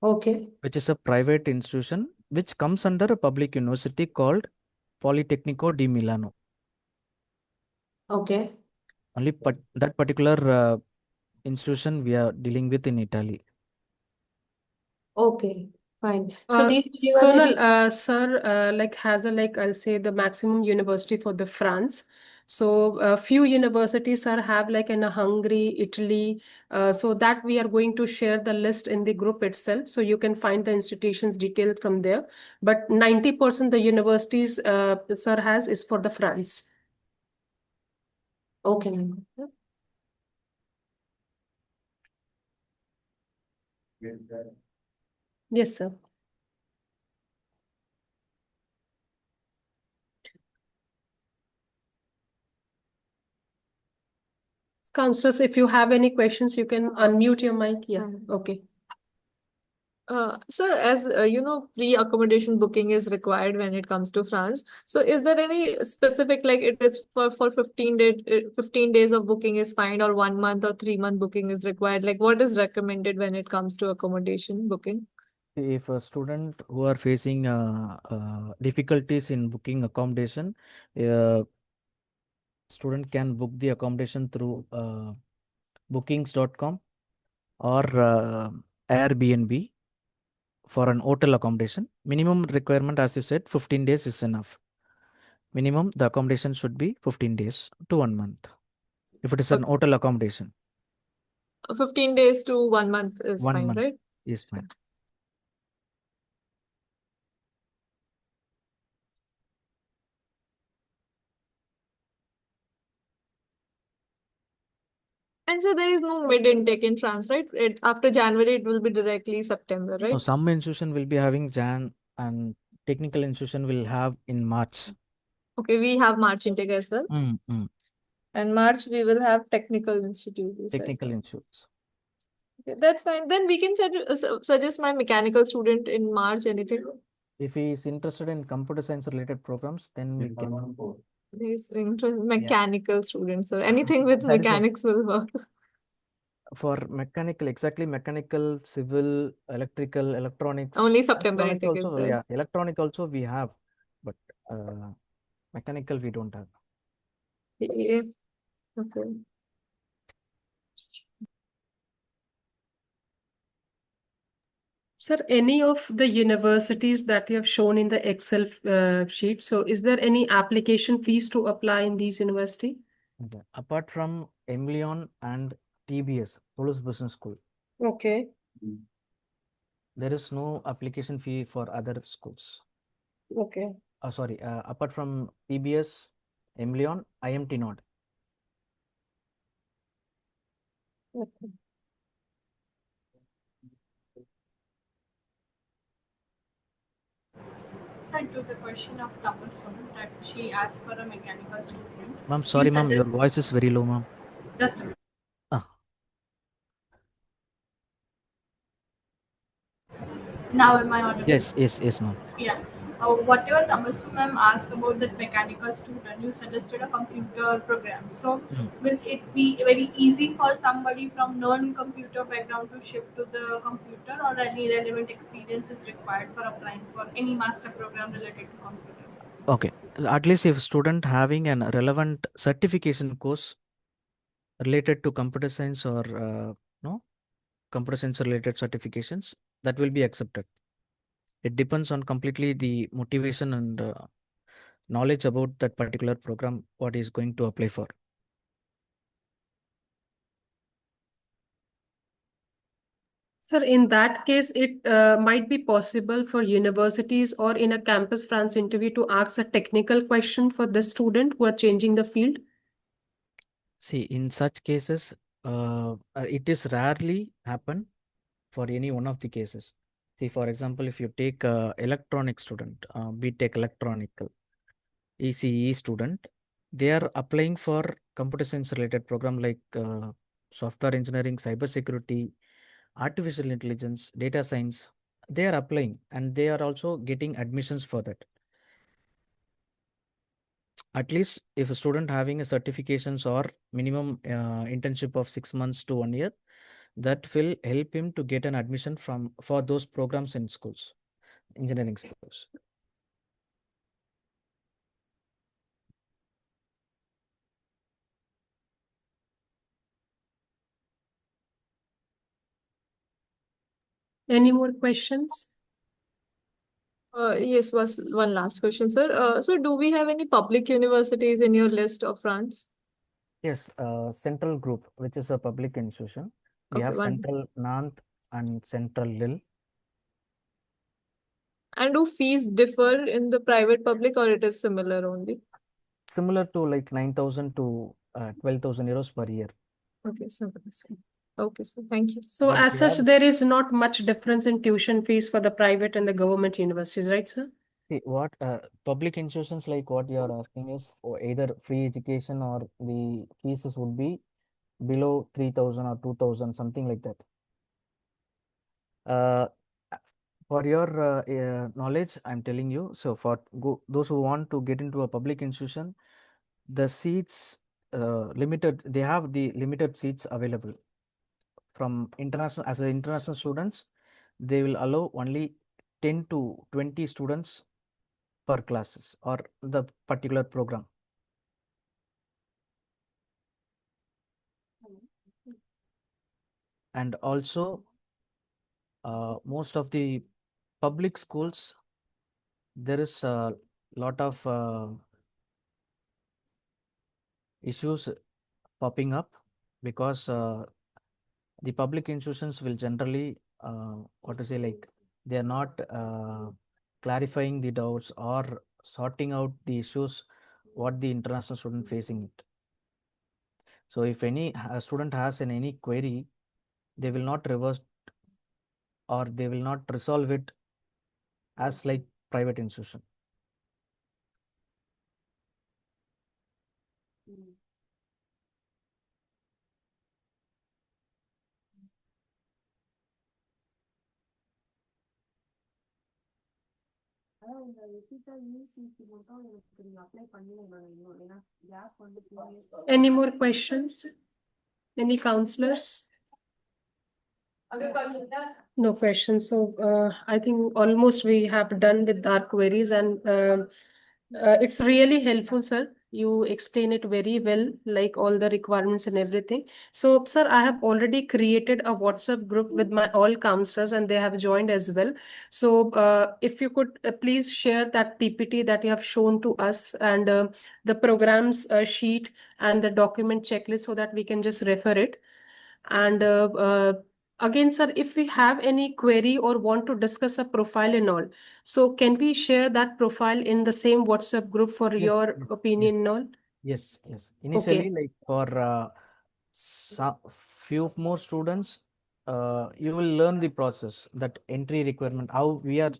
Okay. which is a private institution which comes under a public university called Politecnico di Milano. Okay. Only that particular institution we are dealing with in Italy. Okay. Fine. So these Sonal, universities. sir, like has a like I'll say the maximum university for the France. So few universities are have like in a Hungary, Italy. So that we are going to share the list in the group itself. So you can find the institutions detailed from there. But 90% the universities sir has is for the France. Okay, ma'am. Yes, sir. Counselors, if you have any questions, you can unmute your mic. Yeah. Okay. Sir, as pre-accommodation booking is required when it comes to France. So, is there any specific, like it is for 15 days of booking is fine, or 1 month or 3 month booking is required? Like, what is recommended when it comes to accommodation booking? If a student who are facing difficulties in booking accommodation, student can book the accommodation through bookings.com or Airbnb for an hotel accommodation. Minimum requirement, as you said, 15 days is enough. Minimum, the accommodation should be 15 days to 1 month. If it is an hotel accommodation, 15 days to 1 month is 1 fine, month right? is fine. And so there is no mid intake in France, right? After January, it will be directly September, No, right? some institution will be having Jan and technical institution will have in March. Okay, we have March intake as well. And March, we will have technical institute, you said. Technical institutes. Okay, that's fine. Then we can suggest my mechanical student in March, anything. If he is interested in computer science related programs, then we can. He's mechanical student, so anything with That is okay. mechanics will work. For mechanical, exactly mechanical, civil, electrical, electronics. Only September Electronics intake is also, there. yeah, electronic also we have, but mechanical we don't have. Yeah. Okay. Sir, any of the universities that you have shown in the Excel sheet, so is there any application fees to apply in these university? Okay. Apart from Emilion and TBS, Toulouse Business School, Okay. there is no application fee for other schools. Okay. Sorry, apart from TBS, Emilion, IMT Nod. Okay. Sir, to the question of Tapasun that she asked for a mechanical student. Ma'am, sorry, you ma'am, your suggest- voice is very low, ma'am. Just a minute. Ah. Now am I audible? Yes, ma'am. Yeah. Whatever Tamasu ma'am asked about that mechanical student, you suggested a computer program. So will it be very easy for somebody from non-computer background to shift to the computer, or any relevant experience is required for applying for any master program related to computer? Okay, at least if student having an relevant certification course related to computer science or no computer science related certifications, that will be accepted. It depends on completely the motivation and knowledge about that particular program, what is going to apply for. Sir, in that case, it might be possible for universities or in a campus France interview to ask a technical question for the student who are changing the field. See, in such cases, it is rarely happen for any one of the cases. See, for example, if you take electronic student, BTech electronical, ECE student, they are applying for computer science related program like software engineering, cyber security, artificial intelligence, data science. They are applying and they are also getting admissions for that. At least if a student having a certifications or minimum internship of 6 months to 1 year, that will help him to get an admission from for those programs in schools, engineering schools. Any more questions? Yes, was one last question, sir. So do we have any public universities in your list of France? Yes, Central Group, which is a public institution. We Okay, have one. Central Nantes and Central Lille. And do fees differ in the private public or it is similar only? Similar to like 9,000 to 12,000 euros per year. Okay, so that's fine. Okay, so thank you. So, But as we such, have, there is not much difference in tuition fees for the private and the government universities, right, sir? see, what public institutions like what you are asking is either free education or the fees would be below 3,000 or 2,000, something like that. Uh, for your knowledge, I'm telling you, so for those who want to get into a public institution, the seats limited, they have the limited seats available. From international, as an international students, they will allow only 10 to 20 students per classes or the particular program. And also, most of the public schools, there is a lot of issues popping up because the public institutions will generally, what to say, like they are not clarifying the doubts or sorting out the issues what the international student facing it. So if any student has any query, they will not reverse or they will not resolve it as like private institution. Any more questions? Any counselors? No questions. So I think almost we have done with our queries, and it's really helpful, sir. You explain it very well, like all the requirements and everything. So, sir, I have already created a WhatsApp group with my all counselors, and they have joined as well. So, if you could please share that PPT that you have shown to us and the programs sheet and the document checklist so that we can just refer it. And again, sir, if we have any query or want to discuss a profile and all, so can we share that profile in the same WhatsApp group for Yes, your yes, opinion yes, and all? yes. Initially, Okay, like for few more students, you will learn the process, that entry requirement, how we are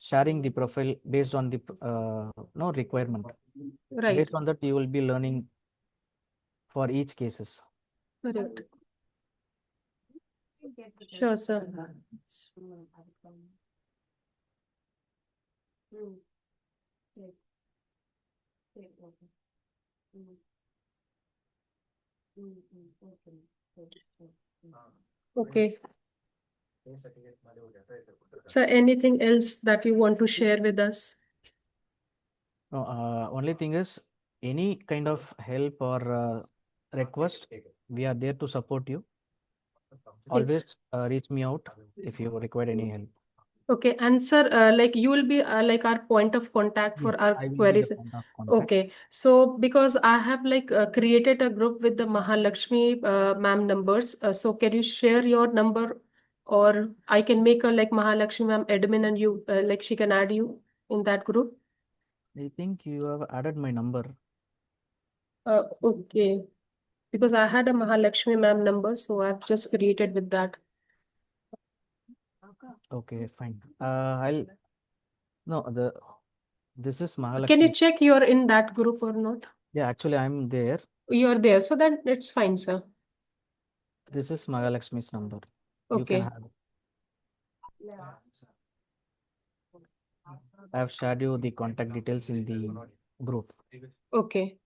sharing the profile based on the no requirement. right, Based on that, you will be learning for each cases. correct. Sure, sir. Okay. So anything else that you want to share with us? No, only thing is any kind of help or request, we are there to support you. Always reach me out if you require any help. Okay, and sir, like you will be like our point of contact for Yes, our I will be the queries. point of contact. Okay, so because I have like created a group with the Mahalakshmi ma'am numbers, so can you share your number or I can make a like Mahalakshmi ma'am admin and you like she can add you in that group. I think you have added my number. Okay, because I had a Mahalakshmi ma'am number, so I've just created with that. Okay, fine. I'll no the this is Can you Mahalakshmi. check you're in that group or not? Yeah, actually I'm there. You're there, so that it's fine, sir. This is Mahalakshmi's number. You can Okay. have it. I have shared you the contact details in the group. Okay.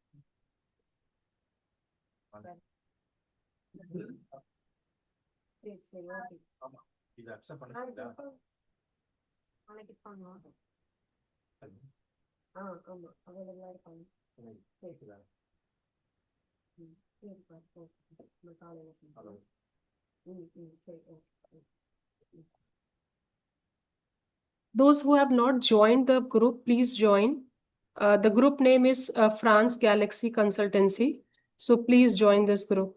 Those who have not joined the group, please join. The group name is France Galaxy Consultancy. So please join this group,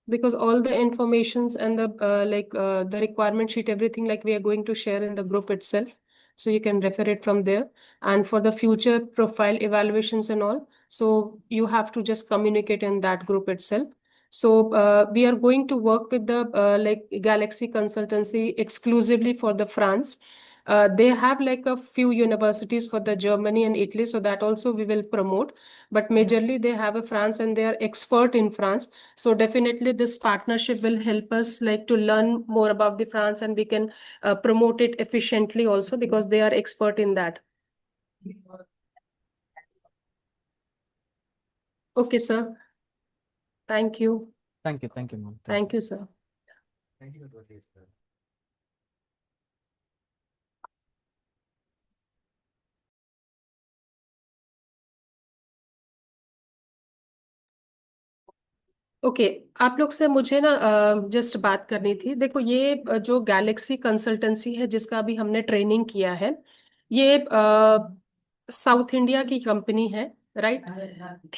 because all the informations and the requirement sheet, everything like we are going to share in the group itself. So you can refer it from there. And for the future profile evaluations and all, so you have to just communicate in that group itself. So we are going to work with the like Galaxy Consultancy exclusively for the France. They have like a few universities for the Germany and Italy, so that also we will promote. But majorly they have a France and they are expert in France. So definitely this partnership will help us like to learn more about the France, and we can promote it efficiently also because they are expert in that. Okay, sir. Thank you. Thank you, ma'am. Thank you, sir. Okay आप लोग से मुझे ना just बात करनी थी। देखो ये जो गैलेक्सी कंसल्टेंसी है जिसका अभी हमने ट्रेनिंग किया है, ये साउथ इंडिया की कंपनी है, राइट?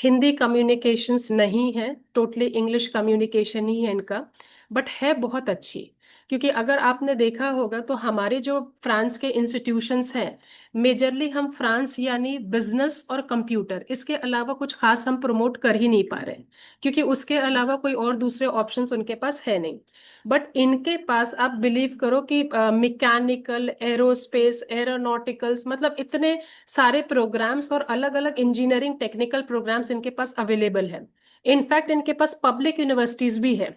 हिंदी कम्युनिकेशंस नहीं है, टोटली इंग्लिश कम्युनिकेशन ही है इनका, बट है बहुत अच्छी। क्योंकि अगर आपने देखा होगा तो हमारे जो फ्रांस के इंस्टीट्यूशंस हैं, मेजरली हम फ्रांस यानी बिजनेस और कंप्यूटर, इसके अलावा कुछ खास हम प्रमोट कर ही नहीं पा रहे, क्योंकि उसके अलावा कोई और दूसरे ऑप्शंस उनके पास है नहीं। बट इनके पास आप बिलीव करो कि मैकेनिकल, एरोस्पेस, एरोनॉटिकल्स, मतलब इतने सारे प्रोग्राम्स और अलग अलग इंजीनियरिंग टेक्निकल प्रोग्राम्स इनके पास अवेलेबल है। इनफैक्ट इनके पास पब्लिक यूनिवर्सिटीज भी है,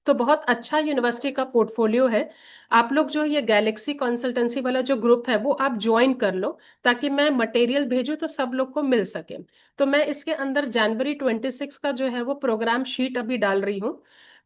तो बहुत अच्छा यूनिवर्सिटी का पोर्टफोलियो है। आप लोग जो ये गैलेक्सी कंसल्टेंसी वाला जो ग्रुप है वो आप ज्वाइन कर लो, ताकि मैं मटेरियल भेजूं तो सब लोग को मिल सके। तो मैं इसके अंदर जनवरी 26 का जो है वो प्रोग्राम शीट अभी डाल रही हूँ।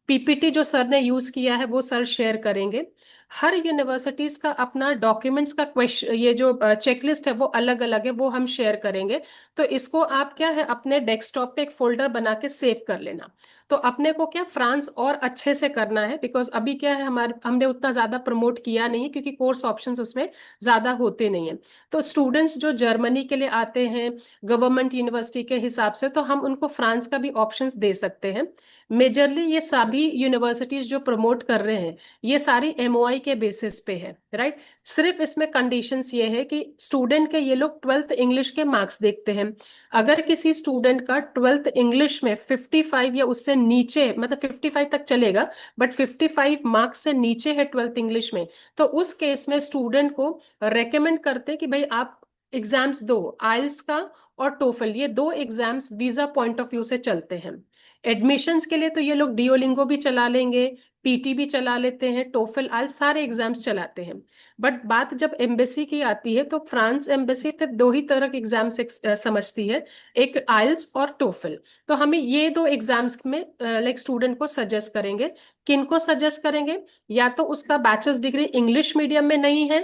पीपीटी जो सर ने यूज किया है वो सर शेयर करेंगे। हर यूनिवर्सिटीज का अपना डॉक्यूमेंट्स का क्वेश्चन, ये जो चेकलिस्ट है वो अलग अलग है, वो हम शेयर करेंगे। तो इसको आप क्या है अपने डेस्कटॉप पे एक फोल्डर बना के सेव कर लेना। तो अपने को क्या फ्रांस और अच्छे से करना है, बिकॉज अभी क्या है हमारे हमने उतना ज्यादा प्रमोट किया नहीं है, क्योंकि कोर्स ऑप्शंस उसमें ज्यादा होते नहीं है। तो स्टूडेंट्स जो जर्मनी के लिए आते हैं गवर्नमेंट यूनिवर्सिटी के हिसाब से, तो हम उनको फ्रांस का भी ऑप्शंस दे सकते हैं। मेजरली ये सभी यूनिवर्सिटीज जो प्रमोट कर रहे हैं ये सारी एमओआई के बेसिस पे है, राइट? सिर्फ इसमें कंडीशंस ये है कि स्टूडेंट के ये लोग 12th इंग्लिश के मार्क्स देखते हैं। अगर किसी स्टूडेंट का 12th इंग्लिश में 55 या उससे नीचे, मतलब 55 तक चलेगा, बट 55 मार्क्स से नीचे है 12th इंग्लिश में, तो उस केस में स्टूडेंट को रेकमेंड करते हैं कि भाई आप एग्जाम्स दो, आइल्स का और टोफल, ये दो exams visa point of view से चलते हैं। एडमिशंस के लिए तो ये लोग डिओलिंगो भी चला लेंगे, पीटी भी चला लेते हैं, टोफल आइल्स सारे एग्जाम्स चलाते हैं। बट बात जब एम्बेसी की आती है तो फ्रांस एम्बेसी फिर दो ही तरह के एग्जाम्स समझती है, एक आइल्स और टोफल। तो हमें ये दो एग्जाम्स में लाइक स्टूडेंट को सजेस्ट करेंगे। किन को सजेस्ट करेंगे? या तो उसका बैचलर्स डिग्री इंग्लिश मीडियम में नहीं है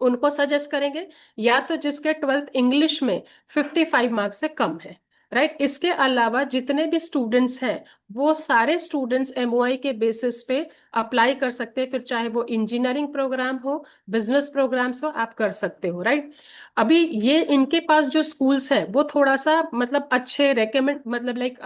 उनको सजेस्ट करेंगे, या तो जिसके 12th इंग्लिश में 55 मार्क्स से कम है। राइट। इसके अलावा जितने भी स्टूडेंट्स हैं वो सारे स्टूडेंट्स एमओआई के बेसिस पे अप्लाई कर सकते हैं, फिर चाहे वो इंजीनियरिंग प्रोग्राम हो, बिजनेस प्रोग्राम्स हो, आप कर सकते हो, राइट। अभी ये इनके पास जो स्कूल्स हैं वो थोड़ा सा मतलब अच्छे रेकमेंड मतलब लाइक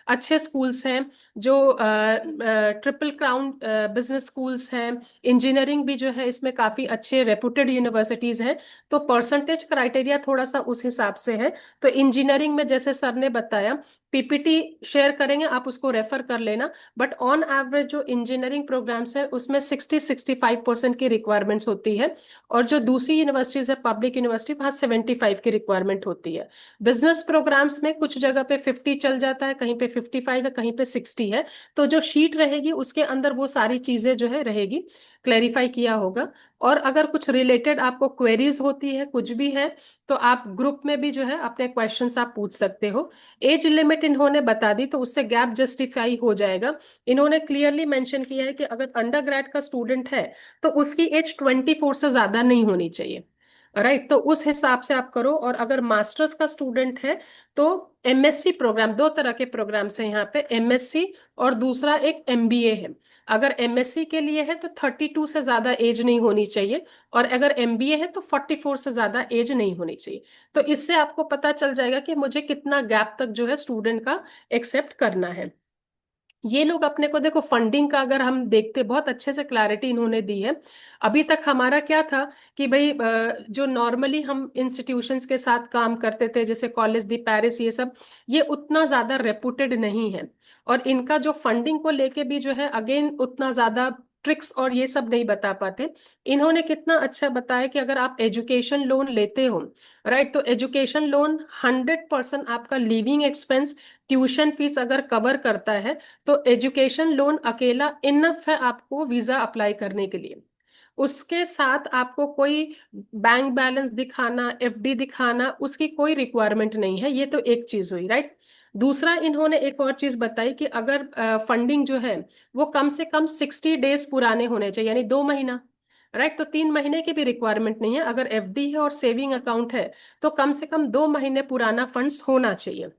अच्छे स्कूल्स हैं, जो ट्रिपल क्राउन बिजनेस स्कूल्स हैं। इंजीनियरिंग भी जो है इसमें काफी अच्छे रेपुटेड यूनिवर्सिटीज हैं। तो परसेंटेज क्राइटेरिया थोड़ा सा उस हिसाब से है। तो इंजीनियरिंग में जैसे सर ने बताया, पीपीटी शेयर करेंगे, आप उसको रेफर कर लेना। बट ऑन एवरेज जो इंजीनियरिंग प्रोग्राम्स है उसमें 60-65% की रिक्वायरमेंट्स होती है। और जो दूसरी यूनिवर्सिटीज है पब्लिक यूनिवर्सिटी, वहाँ 75 की रिक्वायरमेंट होती है। बिजनेस प्रोग्राम्स में कुछ जगह पे 50 चल जाता है, कहीं पे 55 है, कहीं पे 60 है। तो जो शीट रहेगी उसके अंदर वो सारी चीजें जो है रहेगी, क्लेरिफाई किया होगा। और अगर कुछ रिलेटेड आपको क्वेरीज होती है, कुछ भी है, तो आप ग्रुप में भी जो है अपने क्वेश्चंस आप पूछ सकते हो। एज लिमिट इन्होंने बता दी तो उससे गैप जस्टिफाई हो जाएगा। इन्होंने क्लियरली मेंशन किया है कि अगर अंडर ग्रेड का स्टूडेंट है तो उसकी एज 24 से ज्यादा नहीं होनी चाहिए, राइट। तो उस हिसाब से आप करो। और अगर मास्टर्स का स्टूडेंट है तो एमएससी प्रोग्राम, दो तरह के प्रोग्राम्स हैं यहाँ पे, एमएससी और दूसरा एक एमबीए है। अगर एमएससी के लिए है तो 32 से ज्यादा एज नहीं होनी चाहिए, और अगर एमबीए है तो 44 से ज्यादा एज नहीं होनी चाहिए। तो इससे आपको पता चल जाएगा कि मुझे कितना गैप तक जो है स्टूडेंट का एक्सेप्ट करना है। ये लोग अपने को देखो, फंडिंग का अगर हम देखते, बहुत अच्छे से क्लैरिटी इन्होंने दी है। अभी तक हमारा क्या था कि भाई जो नॉर्मली हम इंस्टीट्यूशंस के साथ काम करते थे जैसे कॉलेज दी पेरिस, ये सब ये उतना ज्यादा रेपुटेड नहीं है। और इनका जो फंडिंग को लेके भी जो है अगेन उतना ज्यादा ट्रिक्स और ये सब नहीं बता पाते। इन्होंने कितना अच्छा बताया कि अगर आप एजुकेशन लोन लेते हो, राइट, तो एजुकेशन लोन 100% आपका लिविंग एक्सपेंस, ट्यूशन फीस अगर कवर करता है, तो एजुकेशन लोन अकेला इनफ है आपको वीजा अप्लाई करने के लिए। उसके साथ आपको कोई बैंक बैलेंस दिखाना, एफडी दिखाना, उसकी कोई रिक्वायरमेंट नहीं है। ये तो एक चीज हुई, राइट। दूसरा इन्होंने एक और चीज बताई कि अगर फंडिंग जो है वो कम से कम 60 डेज पुराने होने चाहिए, यानी 2 महीना, राइट। तो 3 महीने की भी रिक्वायरमेंट नहीं है। अगर एफडी है और सेविंग अकाउंट है तो कम से कम 2 महीने पुराना फंड्स होना चाहिए।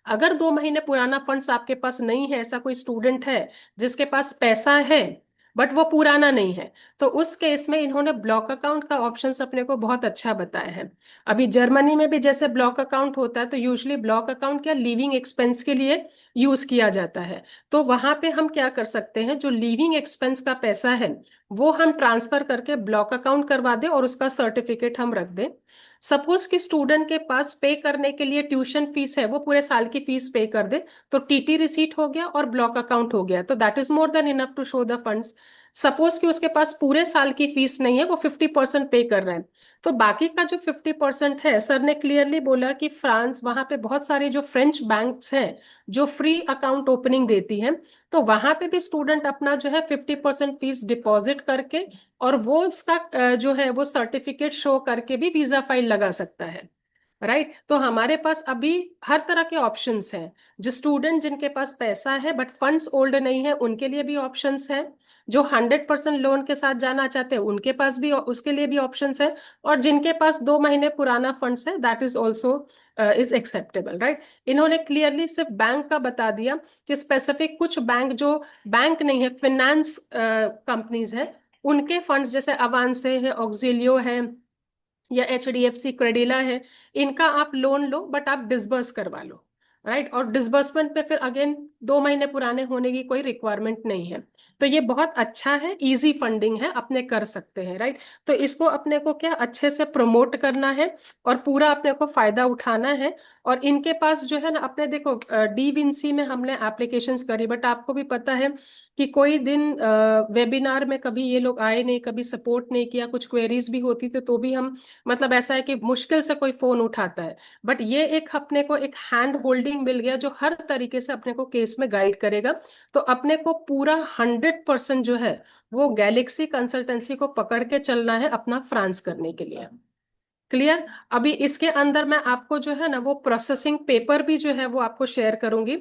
अगर 2 महीने पुराना फंड्स आपके पास नहीं है, ऐसा कोई स्टूडेंट है जिसके पास पैसा है बट वो पुराना नहीं है, तो उस केस में इन्होंने ब्लॉक अकाउंट का ऑप्शंस अपने को बहुत अच्छा बताया है। अभी जर्मनी में भी जैसे ब्लॉक अकाउंट होता है, तो यूजुअली ब्लॉक अकाउंट क्या लिविंग एक्सपेंस के लिए यूज किया जाता है। तो वहां पे हम क्या कर सकते हैं, जो लिविंग एक्सपेंस का पैसा है वो हम ट्रांसफर करके ब्लॉक अकाउंट करवा दें और उसका सर्टिफिकेट हम रख दें। सपोज कि स्टूडेंट के पास पे करने के लिए ट्यूशन फीस है, वो पूरे साल की फीस पे कर दे, तो टीटी रिसीट हो गया और ब्लॉक अकाउंट हो गया, तो that is more than enough to show the funds. Suppose कि उसके पास पूरे साल की फीस नहीं है, वो 50% पे कर रहा है, तो बाकी का जो 50% है, सर ने क्लियरली बोला कि फ्रांस, वहां पे बहुत सारे जो फ्रेंच बैंक्स हैं जो फ्री अकाउंट ओपनिंग देती हैं, तो वहां पे भी स्टूडेंट अपना जो है 50% फीस डिपॉजिट करके और वो उसका जो है वो सर्टिफिकेट शो करके भी वीजा फाइल लगा सकता है, राइट। तो हमारे पास अभी हर तरह के ऑप्शंस हैं। जो स्टूडेंट जिनके पास पैसा है बट फंड्स ओल्ड नहीं है, उनके लिए भी ऑप्शंस हैं। जो 100% लोन के साथ जाना चाहते हैं उनके पास भी, उसके लिए भी ऑप्शंस है। और जिनके पास 2 महीने पुराना फंड्स है, that is also is acceptable, right. इन्होंने क्लियरली सिर्फ बैंक का बता दिया कि स्पेसिफिक कुछ बैंक, जो बैंक नहीं है, फाइनेंस कंपनीज है, उनके फंड्स जैसे अवांसे है, ऑक्सिलियो है, या एचडीएफसी क्रेडिला है, इनका आप लोन लो बट आप डिसबर्स करवा लो, राइट। और डिसबर्समेंट पे फिर अगेन 2 महीने पुराने होने की कोई रिक्वायरमेंट नहीं है। तो ये बहुत अच्छा है, इजी फंडिंग है, अपने कर सकते हैं, राइट। तो इसको अपने को क्या अच्छे से प्रमोट करना है और पूरा अपने को फायदा उठाना है। और इनके पास जो है ना, अपने देखो डी विंसी में हमने एप्लीकेशंस करी, बट आपको भी पता है कि कोई दिन वेबिनार में कभी ये लोग आए नहीं, कभी सपोर्ट नहीं किया, कुछ क्वेरीज भी होती थी तो भी हम, मतलब ऐसा है कि मुश्किल से कोई फोन उठाता है। बट ये एक अपने को एक हैंड होल्डिंग मिल गया जो हर तरीके से अपने को केस में गाइड करेगा। तो अपने को पूरा 100% जो है वो गैलेक्सी कंसल्टेंसी को पकड़ के चलना है अपना फ्रांस करने के लिए। क्लियर। अभी इसके अंदर मैं आपको जो है ना वो प्रोसेसिंग पेपर भी जो है वो आपको शेयर करूंगी।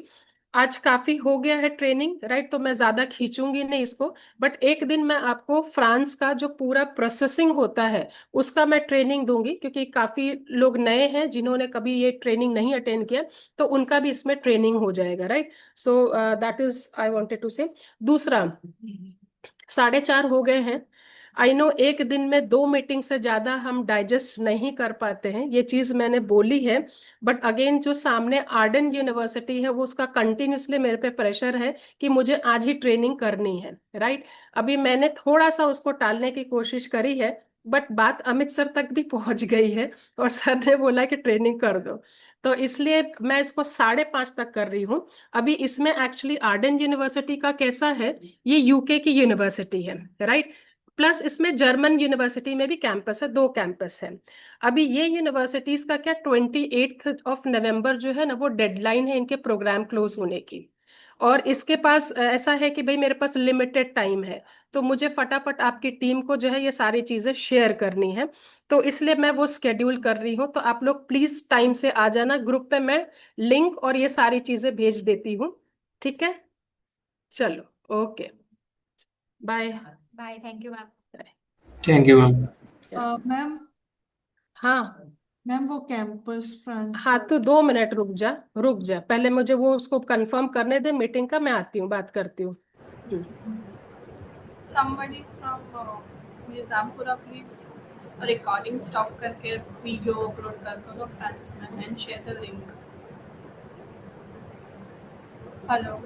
आज काफी हो गया है ट्रेनिंग, राइट? तो मैं ज्यादा खींचूंगी नहीं इसको, बट एक दिन मैं आपको फ्रांस का जो पूरा प्रोसेसिंग होता है उसका मैं ट्रेनिंग दूंगी, क्योंकि काफी लोग नए हैं जिन्होंने कभी ये ट्रेनिंग नहीं अटेंड किया, तो उनका भी इसमें ट्रेनिंग हो जाएगा, right? So that is I wanted to say. दूसरा, 4:30 हो गए हैं। आई नो एक दिन में 2 मीटिंग से ज्यादा हम डाइजेस्ट नहीं कर पाते हैं, ये चीज मैंने बोली है। बट अगेन जो सामने आर्डन यूनिवर्सिटी है वो उसका कंटिन्यूसली मेरे पे प्रेशर है कि मुझे आज ही ट्रेनिंग करनी है, राइट? अभी मैंने थोड़ा सा उसको टालने की कोशिश करी है, बट बात अमित सर तक भी पहुंच गई है और सर ने बोला कि ट्रेनिंग कर दो। तो इसलिए मैं इसको 5:30 तक कर रही हूँ। अभी इसमें एक्चुअली आर्डन यूनिवर्सिटी का कैसा है, ये यूके की यूनिवर्सिटी है, राइट? प्लस इसमें जर्मन यूनिवर्सिटी में भी कैंपस है, 2 कैंपस है। अभी ये यूनिवर्सिटीज का क्या, 28 नवंबर जो है ना वो डेडलाइन है इनके प्रोग्राम क्लोज होने की। और इसके पास ऐसा है कि भाई मेरे पास लिमिटेड टाइम है, तो मुझे फटाफट आपकी टीम को जो है ये सारी चीजें शेयर करनी है। तो इसलिए मैं वो स्केड्यूल कर रही हूँ, तो आप लोग प्लीज टाइम से आ जाना। ग्रुप पे मैं लिंक और ये सारी चीजें भेज देती हूँ, ठीक है? चलो, okay, bye. Bye, thank you ma'am. Thank you ma'am. Ma'am हाँ मैम वो कैंपस फ्रांस हाँ, तो 2 मिनट रुक जा, रुक जा, पहले मुझे वो उसको कंफर्म करने दे मीटिंग का, मैं आती हूँ, बात करती हूँ। Somebody from Nizampura, please recording stop करके वीडियो अपलोड कर दो फ्रेंड्स में and share the link. Hello.